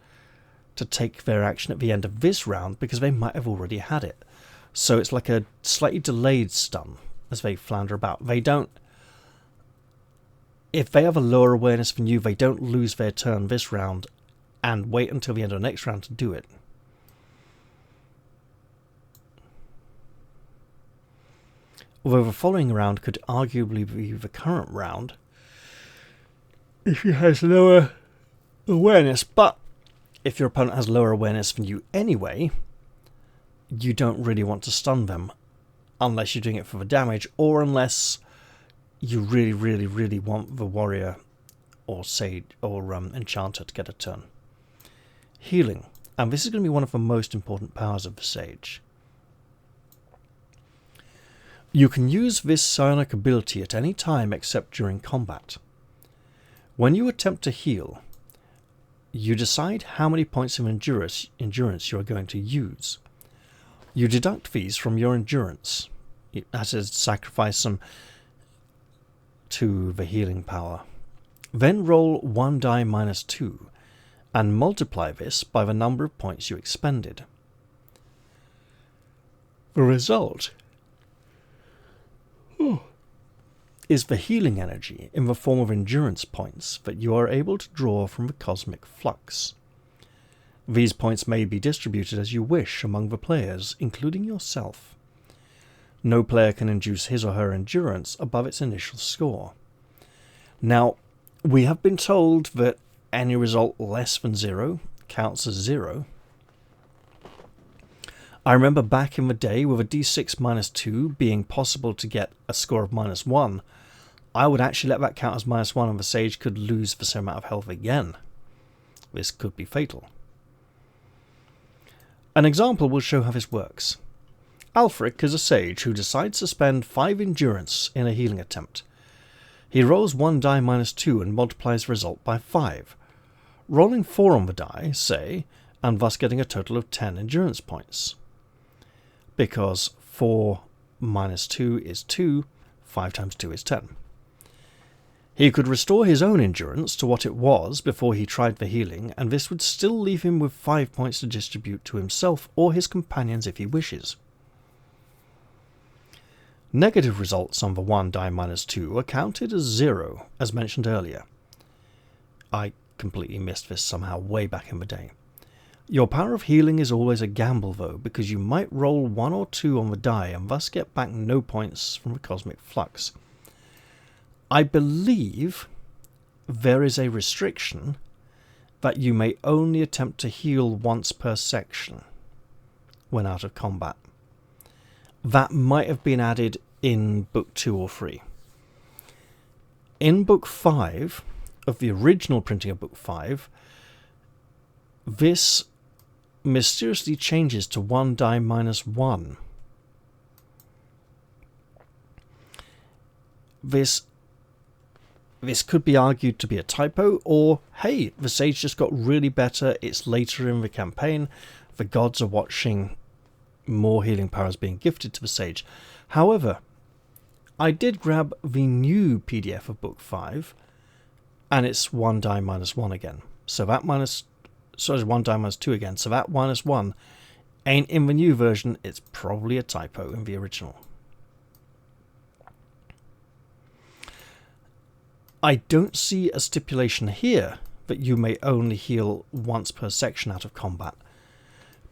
to take their action at the end of this round because they might have already had it. So it's like a slightly delayed stun as they flounder about. They don't... If they have a lower awareness than you, they don't lose their turn this round and wait until the end of the next round to do it. Although the following round could arguably be the current round if he has lower awareness, but if your opponent has lower awareness than you anyway, you don't really want to stun them unless you're doing it for the damage, or unless you really want the warrior or sage or enchanter to get a turn. Healing, and this is going to be one of the most important powers of the sage. You can use this psionic ability at any time except during combat. When you attempt to heal, you decide how many points of endurance you are going to use. You deduct these from your endurance. That is, sacrifice them to the healing power. Then roll 1 die minus 2 and multiply this by the number of points you expended. The result is the healing energy in the form of endurance points that you are able to draw from the cosmic flux. These points may be distributed as you wish among the players, including yourself. No player can induce his or her endurance above its initial score. Now, we have been told that any result less than 0 counts as 0. I remember back in the day with a d6 minus 2 being possible to get a score of minus 1, I would actually let that count as minus 1 and the sage could lose the same amount of health again. This could be fatal. An example will show how this works. Alfric is a sage who decides to spend 5 endurance in a healing attempt. He rolls 1 die minus 2 and multiplies the result by 5, rolling 4 on the die, say, and thus getting a total of 10 endurance points. Because 4 minus 2 is 2, 5 times 2 is 10. He could restore his own endurance to what it was before he tried the healing, and this would still leave him with 5 points to distribute to himself or his companions if he wishes. Negative results on the 1 die minus 2 are counted as 0, as mentioned earlier. I completely missed this somehow way back in the day. Your power of healing is always a gamble though, because you might roll 1 or 2 on the die and thus get back no points from the cosmic flux. I believe there is a restriction that you may only attempt to heal once per section when out of combat. That might have been added in Book 2 or 3. In Book 5, of the original printing of Book 5, this mysteriously changes to 1 die minus 1. this could be argued to be a typo, or hey, the sage just got really better, it's later in the campaign, the gods are watching, more healing powers being gifted to the sage. However, I did grab the new PDF of Book 5, and it's 1 die minus 1 again. So that 1 die minus 2 again. So that minus 1 ain't in the new version, it's probably a typo in the original. I don't see a stipulation here that you may only heal once per section out of combat,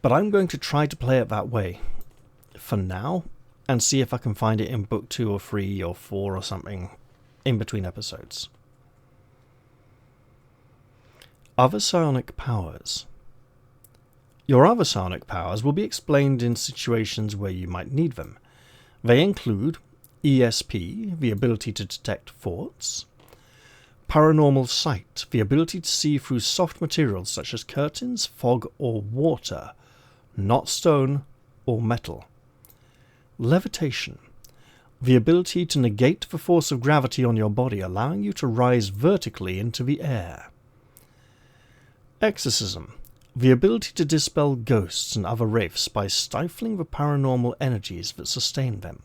but I'm going to try to play it that way for now, and see if I can find it in book 2 or 3 or 4 or something in between episodes. Other psionic powers. Your other psionic powers will be explained in situations where you might need them. They include ESP, the ability to detect thoughts; paranormal sight, the ability to see through soft materials such as curtains, fog, or water, not stone or metal; levitation, the ability to negate the force of gravity on your body, allowing you to rise vertically into the air; exorcism, the ability to dispel ghosts and other wraiths by stifling the paranormal energies that sustain them.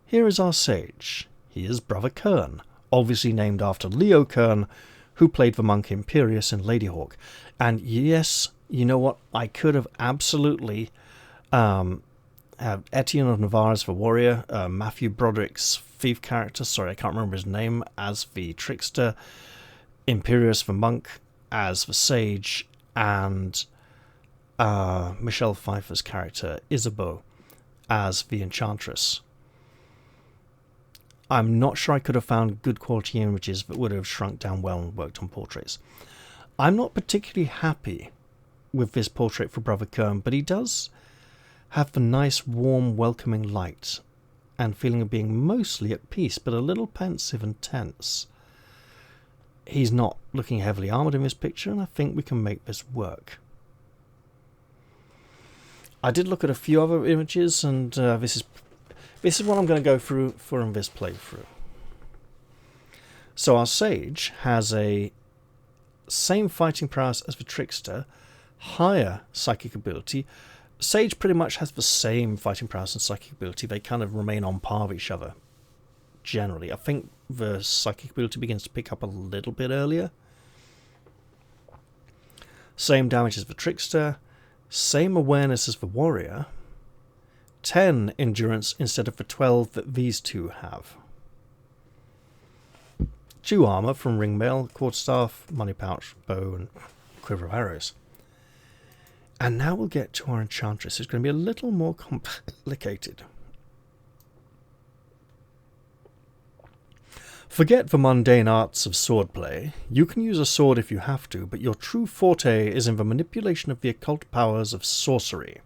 Here is our sage. He is Brother Kern, obviously named after Leo Kern, who played the monk Imperius in Ladyhawke. And yes, you know what? I could have absolutely have Etienne of Navarre as the warrior, Matthew Broderick's thief character, sorry, I can't remember his name, as the trickster, Imperius the monk as the sage, and Michelle Pfeiffer's character, Isabeau, as the enchantress. I'm not sure I could have found good quality images that would have shrunk down well and worked on portraits. I'm not particularly happy with this portrait for Brother Kern, but he does have the nice, warm, welcoming light and feeling of being mostly at peace, but a little pensive and tense. He's not looking heavily armoured in this picture, and I think we can make this work. I did look at a few other images, and this is what I'm going to go through for in this playthrough. So our sage has a same fighting prowess as the trickster, higher psychic ability. Sage pretty much has the same fighting prowess and psychic ability. They kind of remain on par with each other, generally. I think the psychic ability begins to pick up a little bit earlier. Same damage as the trickster, same awareness as the warrior, 10 endurance instead of the 12 that these two have. 2 armour from ringmail, quarterstaff, money pouch, bow, and quiver of arrows. And now we'll get to our enchantress. It's going to be a little more complicated. Forget the mundane arts of swordplay. You can use a sword if you have to, but your true forte is in the manipulation of the occult powers of sorcery.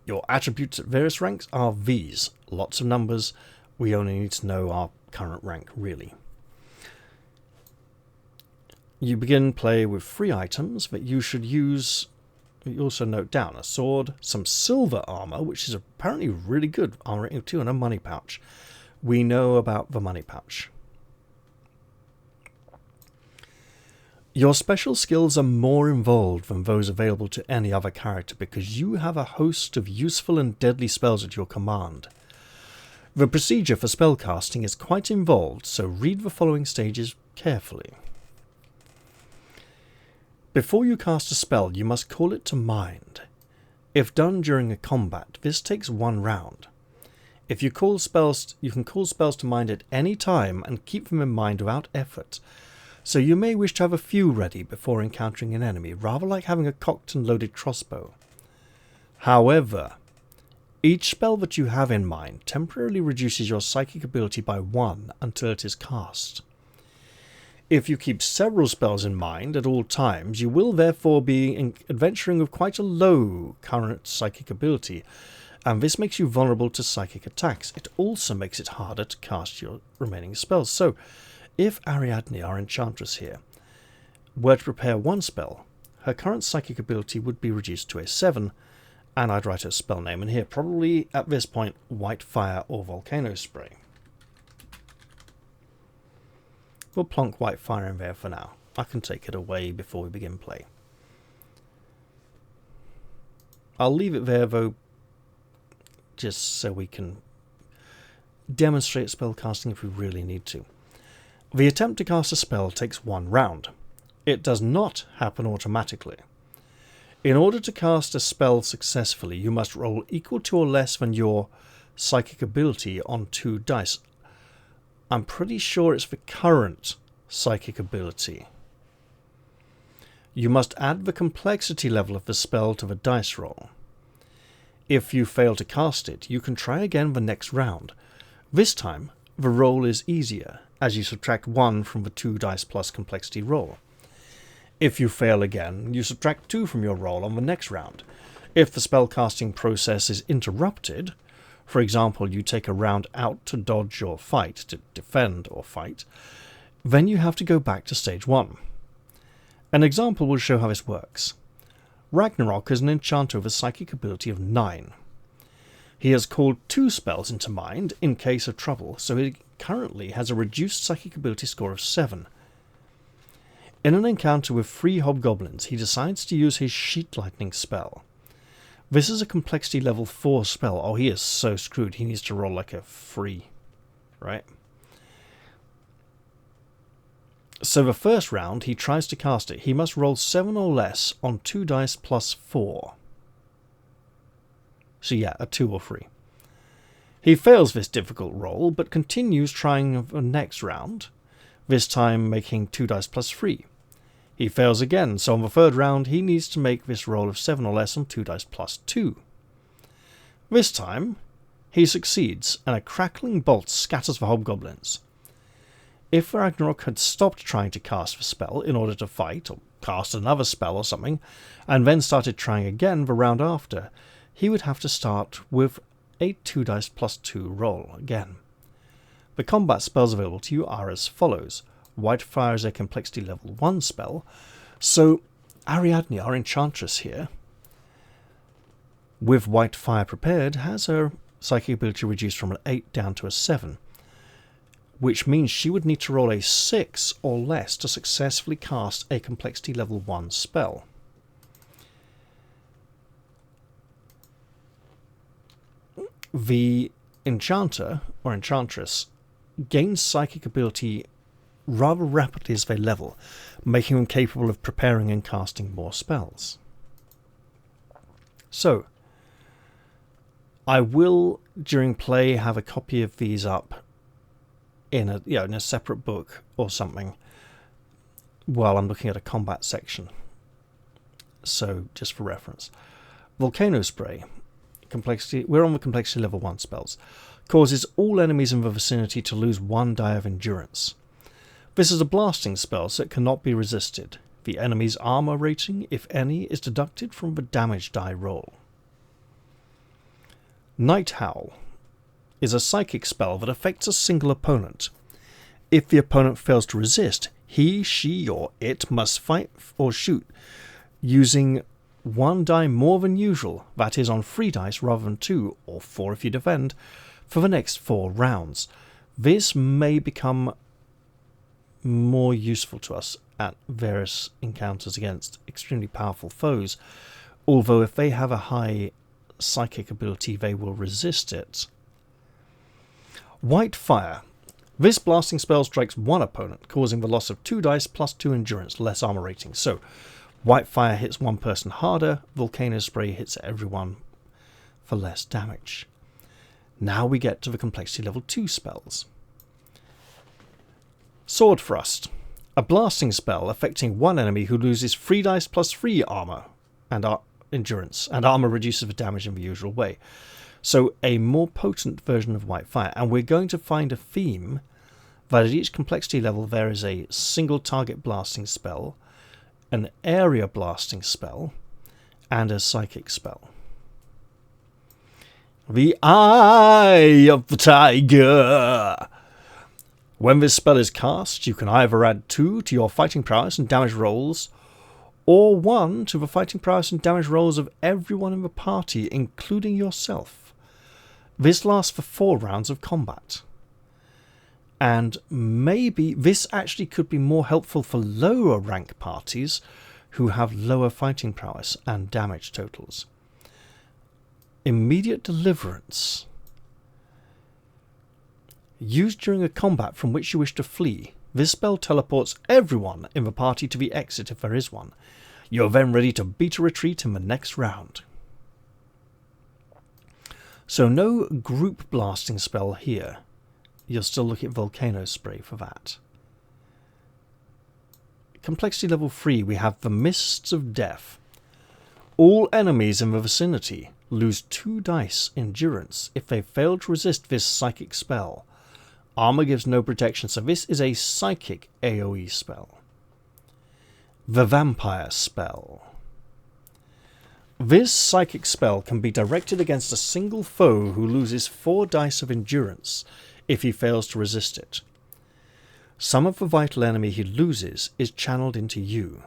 Your attributes at various ranks are these. Lots of numbers. We only need to know our current rank, really. You begin play with 3 items that you should use. You also note down a sword, some silver armour, which is apparently really good, armour rating of 2, and a money pouch. We know about the money pouch. Your special skills are more involved than those available to any other character because you have a host of useful and deadly spells at your command. The procedure for spellcasting is quite involved, so read the following stages carefully. Before you cast a spell, you must call it to mind. If done during a combat, this takes 1 round. If you call spells, you can call spells to mind at any time and keep them in mind without effort. So you may wish to have a few ready before encountering an enemy, rather like having a cocked and loaded crossbow. However, each spell that you have in mind temporarily reduces your psychic ability by 1 until it is cast. If you keep several spells in mind at all times, you will therefore be adventuring with quite a low current psychic ability, and this makes you vulnerable to psychic attacks. It also makes it harder to cast your remaining spells. So, if Ariadne, our enchantress here, were to prepare 1 spell, her current psychic ability would be reduced to a 7, And I'd write a spell name in here. Probably, at this point, White Fire or Volcano Spray. We'll plonk White Fire in there for now. I can take it away before we begin play. I'll leave it there, though, just so we can demonstrate spellcasting if we really need to. The attempt to cast a spell takes 1 round. It does not happen automatically. In order to cast a spell successfully, you must roll equal to or less than your psychic ability on 2 dice. I'm pretty sure it's the current psychic ability. You must add the complexity level of the spell to the dice roll. If you fail to cast it, you can try again the next round. This time, the roll is easier, as you subtract 1 from the 2 dice plus complexity roll. If you fail again, you subtract 2 from your roll on the next round. If the spellcasting process is interrupted, for example, you take a round out to dodge or fight, to defend or fight, then you have to go back to stage 1. An example will show how this works. Ragnarok is an enchanter with a psychic ability of 9. He has called 2 spells into mind in case of trouble, so he currently has a reduced psychic ability score of 7. In an encounter with 3 hobgoblins, he decides to use his sheet lightning spell. This is a complexity level 4 spell. Oh, he is so screwed. He needs to roll like a 3, right? So the first round, he tries to cast it. He must roll 7 or less on 2 dice plus 4. So yeah, a 2 or 3. He fails this difficult roll, but continues trying the next round, this time making 2 dice plus 3. He fails again, so on the third round, he needs to make this roll of 7 or less on 2 dice plus 2. This time, he succeeds, and a crackling bolt scatters the hobgoblins. If Ragnarok had stopped trying to cast the spell in order to fight, or cast another spell or something, and then started trying again the round after, he would have to start with a 2 dice plus 2 roll again. The combat spells available to you are as follows. White Fire is a complexity level 1 spell, so Ariadne, our enchantress here, with White Fire prepared, has her psychic ability reduced from an 8 down to a 7. Which means she would need to roll a 6 or less to successfully cast a complexity level 1 spell. The enchanter, or enchantress, gains psychic ability rather rapidly as they level, making them capable of preparing and casting more spells. So, I will, during play, have a copy of these up in a separate book or something while I'm looking at a combat section. So, just for reference. Volcano Spray. We're on the complexity level 1 spells. Causes all enemies in the vicinity to lose 1 die of endurance. This is a blasting spell, so it cannot be resisted. The enemy's armor rating, if any, is deducted from the damage die roll. Night Howl is a psychic spell that affects a single opponent. If the opponent fails to resist, he, she, or it must fight or shoot using 1 die more than usual, that is on 3 dice rather than 2, or 4 if you defend, for the next 4 rounds. This may become more useful to us at various encounters against extremely powerful foes, although if they have a high psychic ability, they will resist it. White Fire. This blasting spell strikes 1 opponent, causing the loss of 2 dice plus 2 endurance, less armor rating. So, White Fire hits 1 person harder, Volcano Spray hits everyone for less damage. Now we get to the complexity level 2 spells. Sword Thrust. A blasting spell affecting 1 enemy who loses 3 dice plus 3 armor and endurance, and armor reduces the damage in the usual way. So a more potent version of White Fire, and we're going to find a theme that at each complexity level there is a single target blasting spell, an area blasting spell, and a psychic spell. The Eye of the Tiger. When this spell is cast, you can either add 2 to your fighting prowess and damage rolls, or 1 to the fighting prowess and damage rolls of everyone in the party, including yourself. This lasts for 4 rounds of combat. And maybe this actually could be more helpful for lower rank parties who have lower fighting prowess and damage totals. Immediate deliverance. Used during a combat from which you wish to flee. This spell teleports everyone in the party to the exit if there is one. You are then ready to beat a retreat in the next round. So no group blasting spell here. You'll still look at Volcano Spray for that. Complexity level 3, we have the Mists of Death. All enemies in the vicinity lose 2 dice endurance if they fail to resist this psychic spell. Armor gives no protection, so this is a psychic AoE spell. The Vampire Spell. This psychic spell can be directed against a single foe who loses 4 dice of endurance if he fails to resist it. Some of the vital enemy he loses is channeled into you.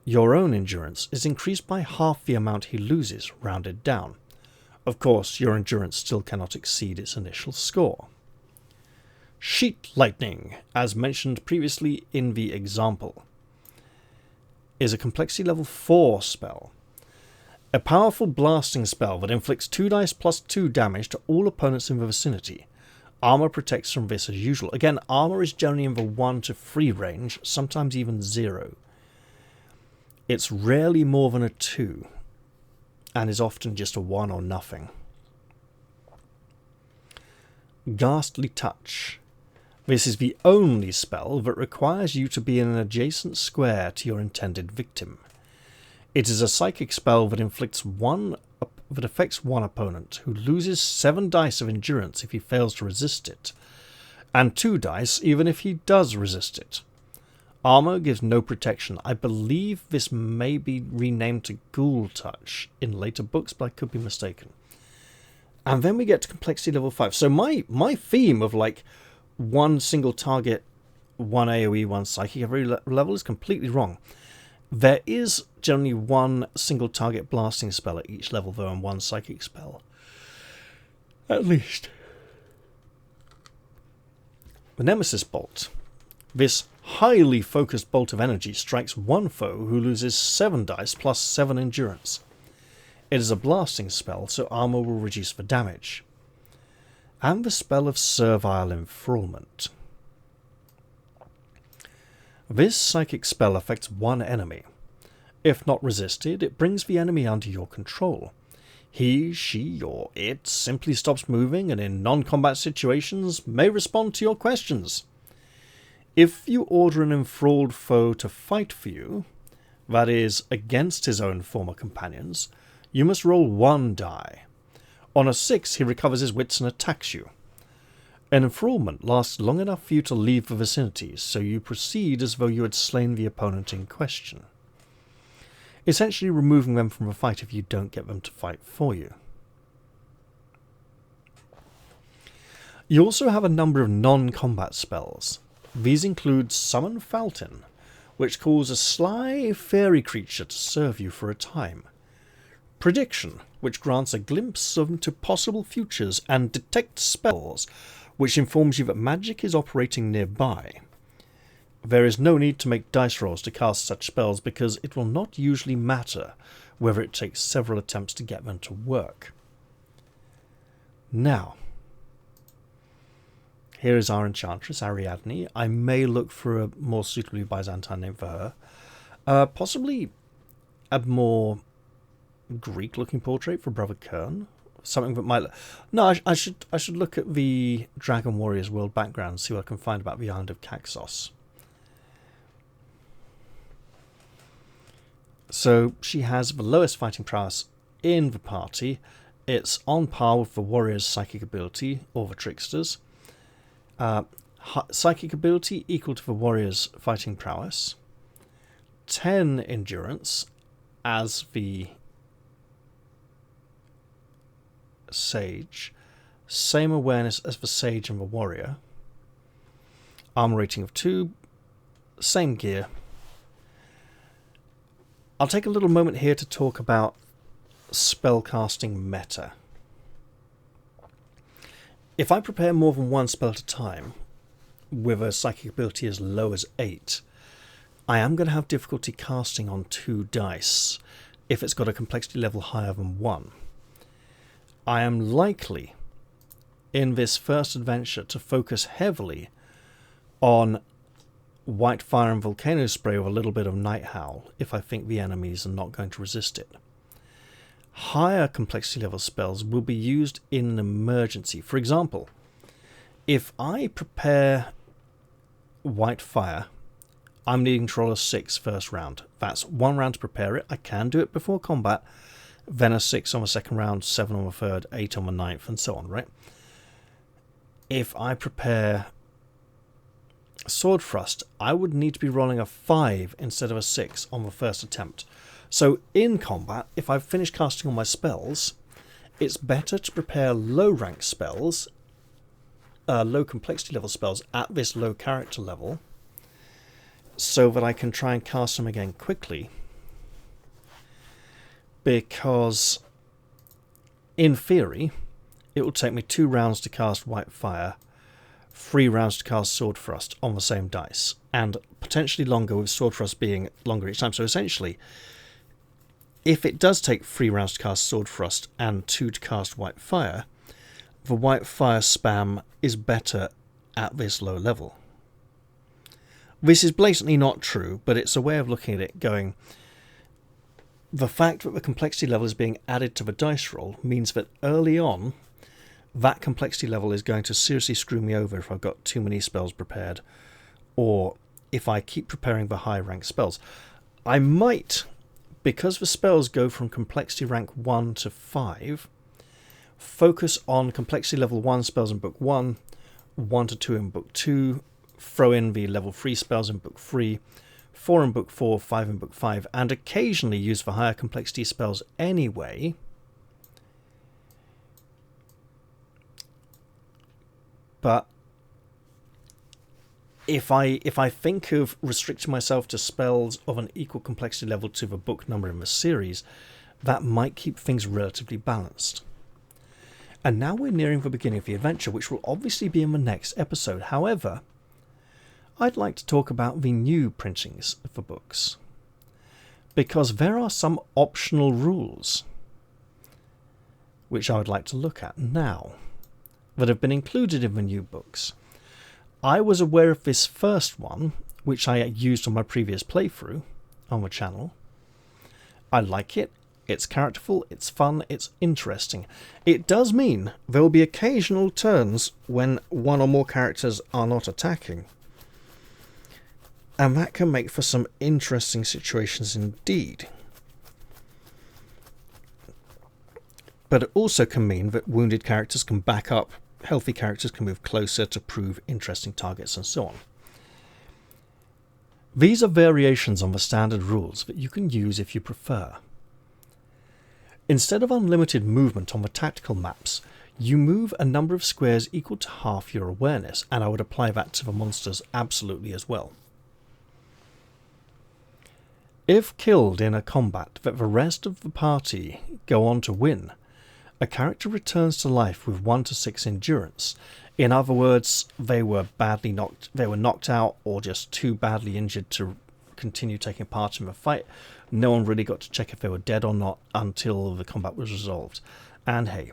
Your own endurance is increased by half the amount he loses, rounded down. Of course, your endurance still cannot exceed its initial score. Sheet Lightning, as mentioned previously in the example, is a complexity level 4 spell. A powerful blasting spell that inflicts 2 dice plus 2 damage to all opponents in the vicinity. Armor protects from this as usual. Again, armor is generally in the 1 to 3 range, sometimes even 0. It's rarely more than a 2, and is often just a 1 or nothing. Ghastly Touch. This is the only spell that requires you to be in an adjacent square to your intended victim. It is a psychic spell that affects one opponent who loses 7 dice of endurance if he fails to resist it, and 2 dice even if he does resist it. Armor gives no protection. I believe this may be renamed to Ghoul Touch in later books, but I could be mistaken. And then we get to complexity level 5. So my theme of like 1 single target, 1 AoE, 1 psychic every level is completely wrong. There is generally 1 single target blasting spell at each level though, and 1 psychic spell. At least. The Nemesis Bolt. This highly focused bolt of energy strikes 1 foe who loses 7 dice plus 7 endurance. It is a blasting spell, so armor will reduce the damage. And the spell of Servile Enthrallment. This psychic spell affects 1 enemy. If not resisted, it brings the enemy under your control. He, she, or it simply stops moving and in non-combat situations may respond to your questions. If you order an enthralled foe to fight for you, that is, against his own former companions, you must roll 1 die. On a 6, he recovers his wits and attacks you. An enthrallment lasts long enough for you to leave the vicinity, so you proceed as though you had slain the opponent in question, essentially removing them from the fight if you don't get them to fight for you. You also have a number of non-combat spells. These include Summon Fountain, which calls a sly fairy creature to serve you for a time. Prediction, which grants a glimpse into possible futures, and Detect Spells, which informs you that magic is operating nearby. There is no need to make dice rolls to cast such spells because it will not usually matter whether it takes several attempts to get them to work. Now, here is our enchantress, Ariadne. I may look for a more suitably Byzantine name for her. Possibly a more Greek-looking portrait for Brother Kern. Something that might... No, I should look at the Dragon Warriors world background and see what I can find about the island of Caxos. So she has the lowest fighting prowess in the party. It's on par with the warrior's psychic ability, or the trickster's. Psychic ability equal to the warrior's fighting prowess. 10 endurance as the sage. Same awareness as the sage and the warrior. Armor rating of 2. Same gear. I'll take a little moment here to talk about spellcasting meta. If I prepare more than one spell at a time, with a psychic ability as low as 8, I am going to have difficulty casting on 2 dice if it's got a complexity level higher than 1. I am likely, in this first adventure, to focus heavily on White Fire and Volcano Spray with a little bit of Night Howl if I think the enemies are not going to resist it. Higher complexity level spells will be used in an emergency. For example, if I prepare White Fire, I'm needing to roll a 6 first round. That's 1 round to prepare it. I can do it before combat, then a 6 on the second round, 7 on the third, 8 on the ninth, and so on, right? If I prepare Sword Thrust, I would need to be rolling a 5 instead of a 6 on the first attempt. So in combat, if I've finished casting all my spells, it's better to prepare low rank spells, low complexity level spells at this low character level, so that I can try and cast them again quickly. Because in theory, it will take me 2 rounds to cast White Fire, 3 rounds to cast Sword Thrust on the same dice, and potentially longer, with Sword Thrust being longer each time. So essentially, if it does take 3 rounds to cast Sword Thrust and 2 to cast White Fire, the White Fire spam is better at this low level. This is blatantly not true, but it's a way of looking at it going, the fact that the complexity level is being added to the dice roll means that early on, that complexity level is going to seriously screw me over if I've got too many spells prepared, or if I keep preparing the high rank spells. I might, because the spells go from complexity rank 1 to 5, focus on complexity level 1 spells in book 1, 1 to 2 in book 2, throw in the level 3 spells in book 3, 4 in book 4, 5 in book 5, and occasionally use the higher complexity spells anyway. But if I think of restricting myself to spells of an equal complexity level to the book number in the series, that might keep things relatively balanced. And now we're nearing the beginning of the adventure, which will obviously be in the next episode. However, I'd like to talk about the new printings of the books, because there are some optional rules which I would like to look at now that have been included in the new books. I was aware of this first one, which I used on my previous playthrough on the channel. I like it. It's characterful, it's fun, it's interesting. It does mean there will be occasional turns when one or more characters are not attacking, and that can make for some interesting situations indeed. But it also can mean that wounded characters can back up, healthy characters can move closer to prove interesting targets, and so on. These are variations on the standard rules that you can use if you prefer. Instead of unlimited movement on the tactical maps, you move a number of squares equal to half your awareness, and I would apply that to the monsters absolutely as well. If killed in a combat that the rest of the party go on to win, a character returns to life with 1 to 6 endurance. In other words, they were knocked out or just too badly injured to continue taking part in the fight. No one really got to check if they were dead or not until the combat was resolved. And hey,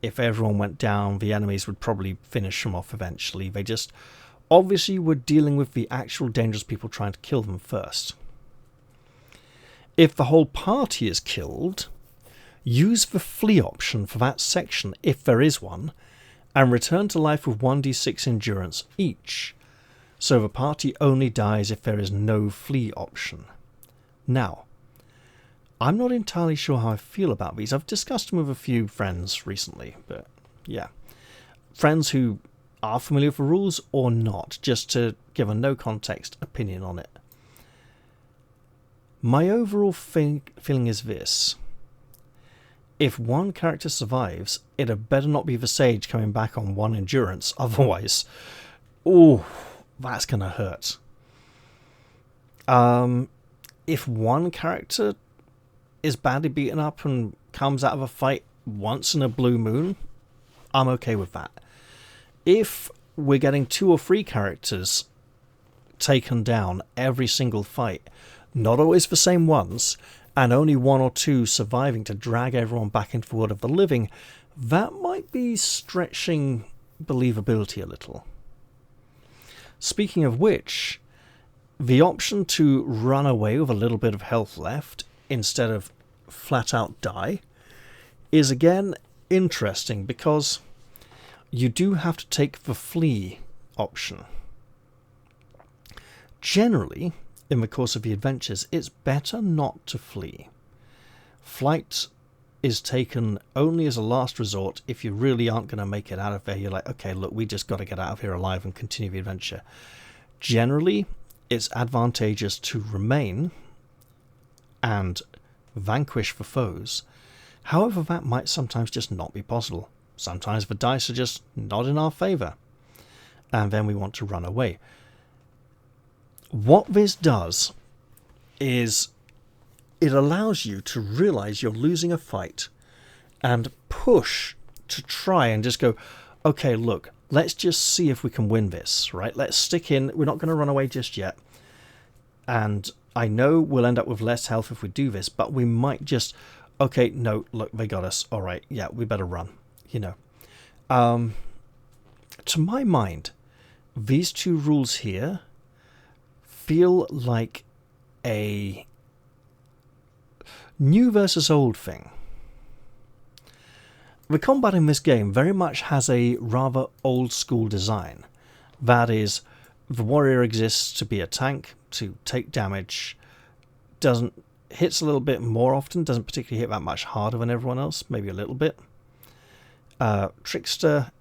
if everyone went down, the enemies would probably finish them off eventually. They just obviously were dealing with the actual dangerous people trying to kill them first. If the whole party is killed, use the flee option for that section, if there is one, and return to life with 1d6 endurance each, so the party only dies if there is no flee option. Now, I'm not entirely sure how I feel about these. I've discussed them with a few friends recently, but yeah. Friends who are familiar with the rules or not, just to give a no-context opinion on it. My overall feeling is this. If one character survives, it had better not be the sage coming back on 1 endurance, otherwise, ooh, that's going to hurt. If one character is badly beaten up and comes out of a fight once in a blue moon, I'm okay with that. If we're getting 2 or 3 characters taken down every single fight, not always the same ones, and only 1 or 2 surviving to drag everyone back into the world of the living, that might be stretching believability a little. Speaking of which, the option to run away with a little bit of health left instead of flat out die is again interesting, because you do have to take the flee option. Generally, in the course of the adventures, it's better not to flee. Flight is taken only as a last resort if you really aren't going to make it out of there. You're like, okay, look, we just got to get out of here alive and continue the adventure. Generally, it's advantageous to remain and vanquish the foes. However, that might sometimes just not be possible. Sometimes the dice are just not in our favour, and then we want to run away. What this does is it allows you to realise you're losing a fight and push to try and just go, okay, look, let's just see if we can win this, right? Let's stick in. We're not going to run away just yet. And I know we'll end up with less health if we do this, but we might just, okay, no, look, they got us. All right, yeah, we better run, you know. To my mind, these 2 rules here feel like a new versus old thing. The combat in this game very much has a rather old school design. That is, the warrior exists to be a tank, to take damage, hits a little bit more often, doesn't particularly hit that much harder than everyone else, maybe a little bit. Trickster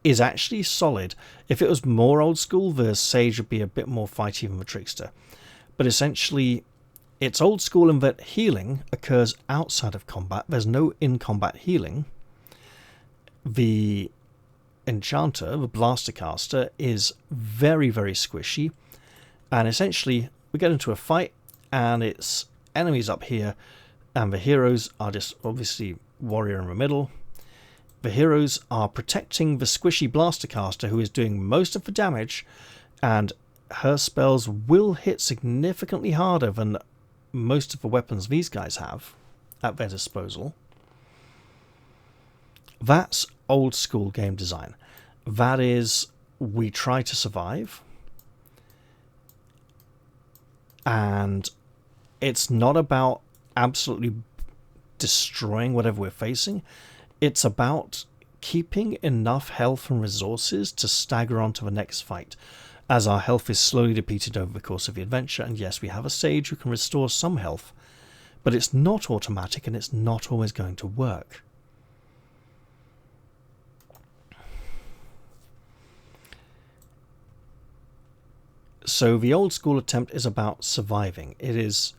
is actually solid. If it was more old school, the sage would be a bit more fighty than the trickster. But essentially, it's old school in that healing occurs outside of combat. There's no in-combat healing. The enchanter, the blaster caster, is very, very squishy. And essentially, we get into a fight, and it's enemies up here, and the heroes are just obviously warrior in the middle. The heroes are protecting the squishy blaster caster, who is doing most of the damage, and her spells will hit significantly harder than most of the weapons these guys have at their disposal. That's old school game design. That is, we try to survive, and it's not about absolutely destroying whatever we're facing. It's about keeping enough health and resources to stagger on to the next fight, as our health is slowly depleted over the course of the adventure. And yes, we have a sage who can restore some health, but it's not automatic and it's not always going to work. So the old school attempt is about surviving. It is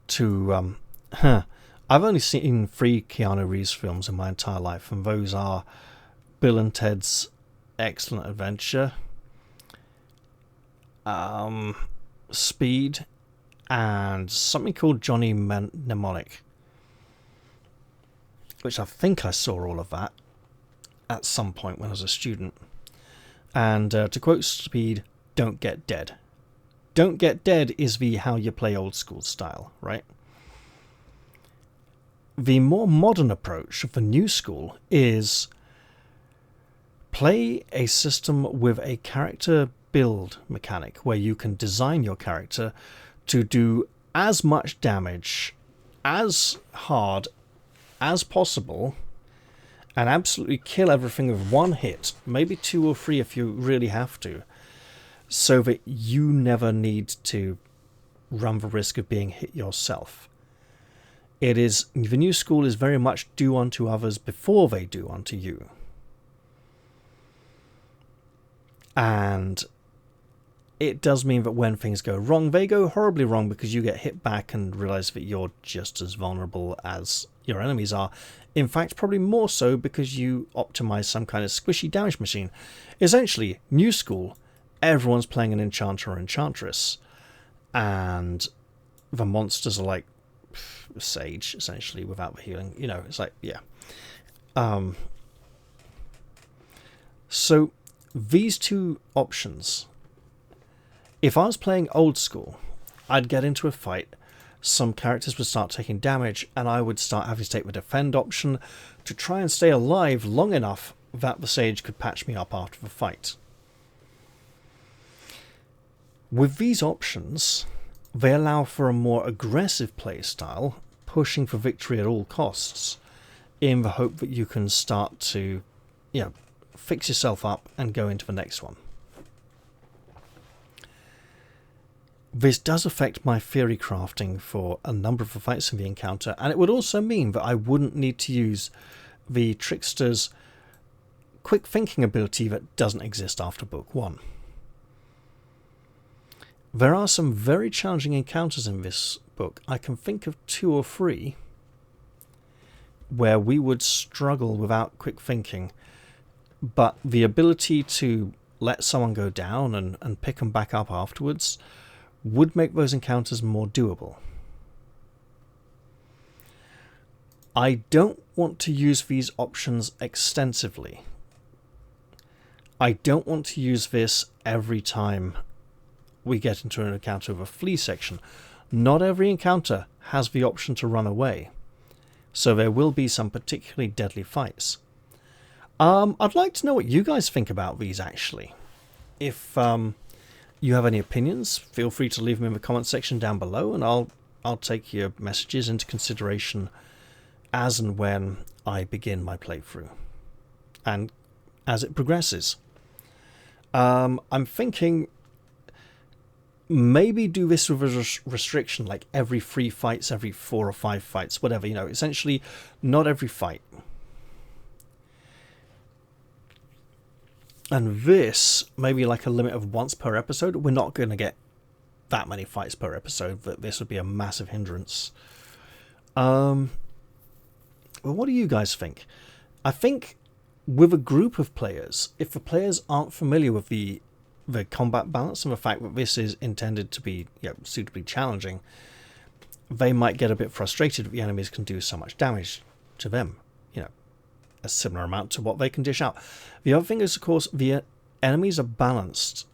to... I've only seen 3 Keanu Reeves films in my entire life, and those are Bill and Ted's Excellent Adventure, Speed, and something called Johnny Mnemonic, which I think I saw all of that at some point when I was a student. And to quote Speed, don't get dead. Don't get dead is the how you play old school style, right? The more modern approach of the new school is play a system with a character build mechanic where you can design your character to do as much damage as hard as possible and absolutely kill everything with 1 hit, maybe 2 or 3 if you really have to, so that you never need to run the risk of being hit yourself. It is, the new school is very much do unto others before they do unto you. And it does mean that when things go wrong, they go horribly wrong because you get hit back and realize that you're just as vulnerable as your enemies are. In fact, probably more so because you optimize some kind of squishy damage machine. Essentially, new school, everyone's playing an enchanter or enchantress. And the monsters are like Sage, essentially, without the healing. You know, it's like, yeah. So these two options, if I was playing old school, I'd get into a fight, some characters would start taking damage, and I would start having to take the defend option to try and stay alive long enough that the Sage could patch me up after the fight. With these options, they allow for a more aggressive playstyle, pushing for victory at all costs, in the hope that you can start to, you know, fix yourself up and go into the next one. This does affect my theory crafting for a number of the fights in the encounter, and it would also mean that I wouldn't need to use the trickster's quick thinking ability that doesn't exist after book 1. There are some very challenging encounters in this book. I can think of 2 or 3 where we would struggle without quick thinking, but the ability to let someone go down and pick them back up afterwards would make those encounters more doable. I don't want to use these options extensively. I don't want to use this every time we get into an encounter with a flee section. Not every encounter has the option to run away, so there will be some particularly deadly fights. I'd like to know what you guys think about these, actually. If you have any opinions, feel free to leave them in the comment section down below, and I'll take your messages into consideration as and when I begin my playthrough and as it progresses. I'm thinking maybe do this with a restriction, like every 3 fights, every 4 or 5 fights, whatever, you know, essentially not every fight. And this, maybe like a limit of once per episode. We're not going to get that many fights per episode, that this would be a massive hindrance. Well, what do you guys think? I think with a group of players, if the players aren't familiar with the combat balance and the fact that this is intended to be, you know, suitably challenging, they might get a bit frustrated that the enemies can do so much damage to them. You know, a similar amount to what they can dish out. The other thing is, of course, the enemies are balanced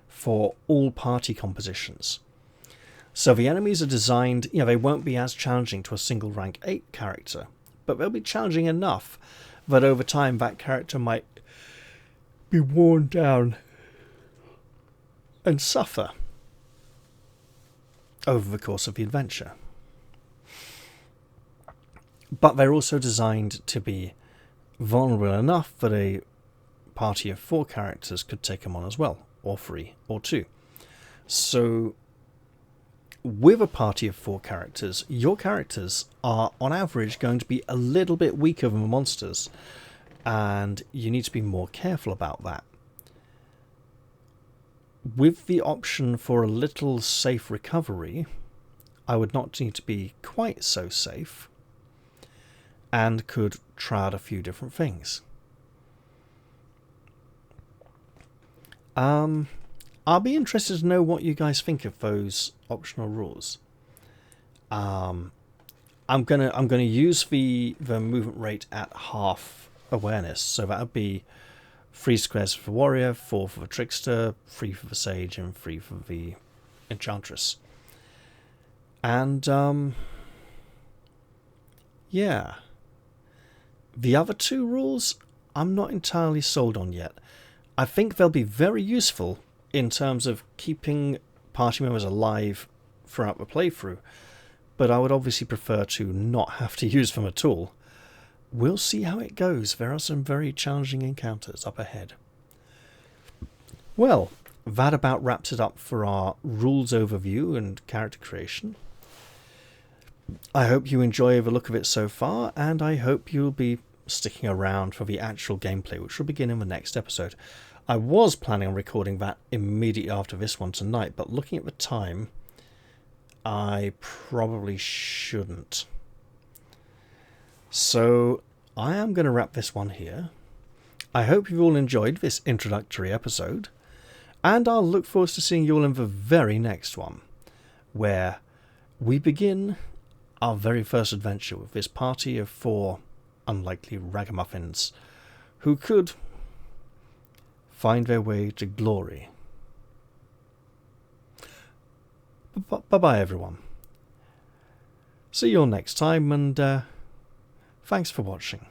for all party compositions. So the enemies are designed, you know, they won't be as challenging to a single rank 8 character, but they'll be challenging enough that over time that character might be worn down and suffer over the course of the adventure. But they're also designed to be vulnerable enough that a party of 4 characters could take them on as well, or 3, or 2. So with a party of 4 characters, your characters are on average going to be a little bit weaker than the monsters, and you need to be more careful about that. With the option for a little safe recovery, I would not need to be quite so safe, and could try out a few different things. I'll be interested to know what you guys think of those optional rules. I'm gonna use the movement rate at half awareness, so that would be 3 squares for the warrior, 4 for the trickster, 3 for the sage, and 3 for the enchantress. And yeah. The other 2 rules, I'm not entirely sold on yet. I think they'll be very useful in terms of keeping party members alive throughout the playthrough, but I would obviously prefer to not have to use them at all. We'll see how it goes. There are some very challenging encounters up ahead. Well, that about wraps it up for our rules overview and character creation. I hope you enjoy the look of it so far, and I hope you'll be sticking around for the actual gameplay, which will begin in the next episode. I was planning on recording that immediately after this one tonight, but looking at the time, I probably shouldn't. So I am going to wrap this one here. I hope you've all enjoyed this introductory episode, and I'll look forward to seeing you all in the very next one, where we begin our very first adventure with this party of 4 unlikely ragamuffins who could find their way to glory. Bye-bye, everyone. See you all next time, and thanks for watching.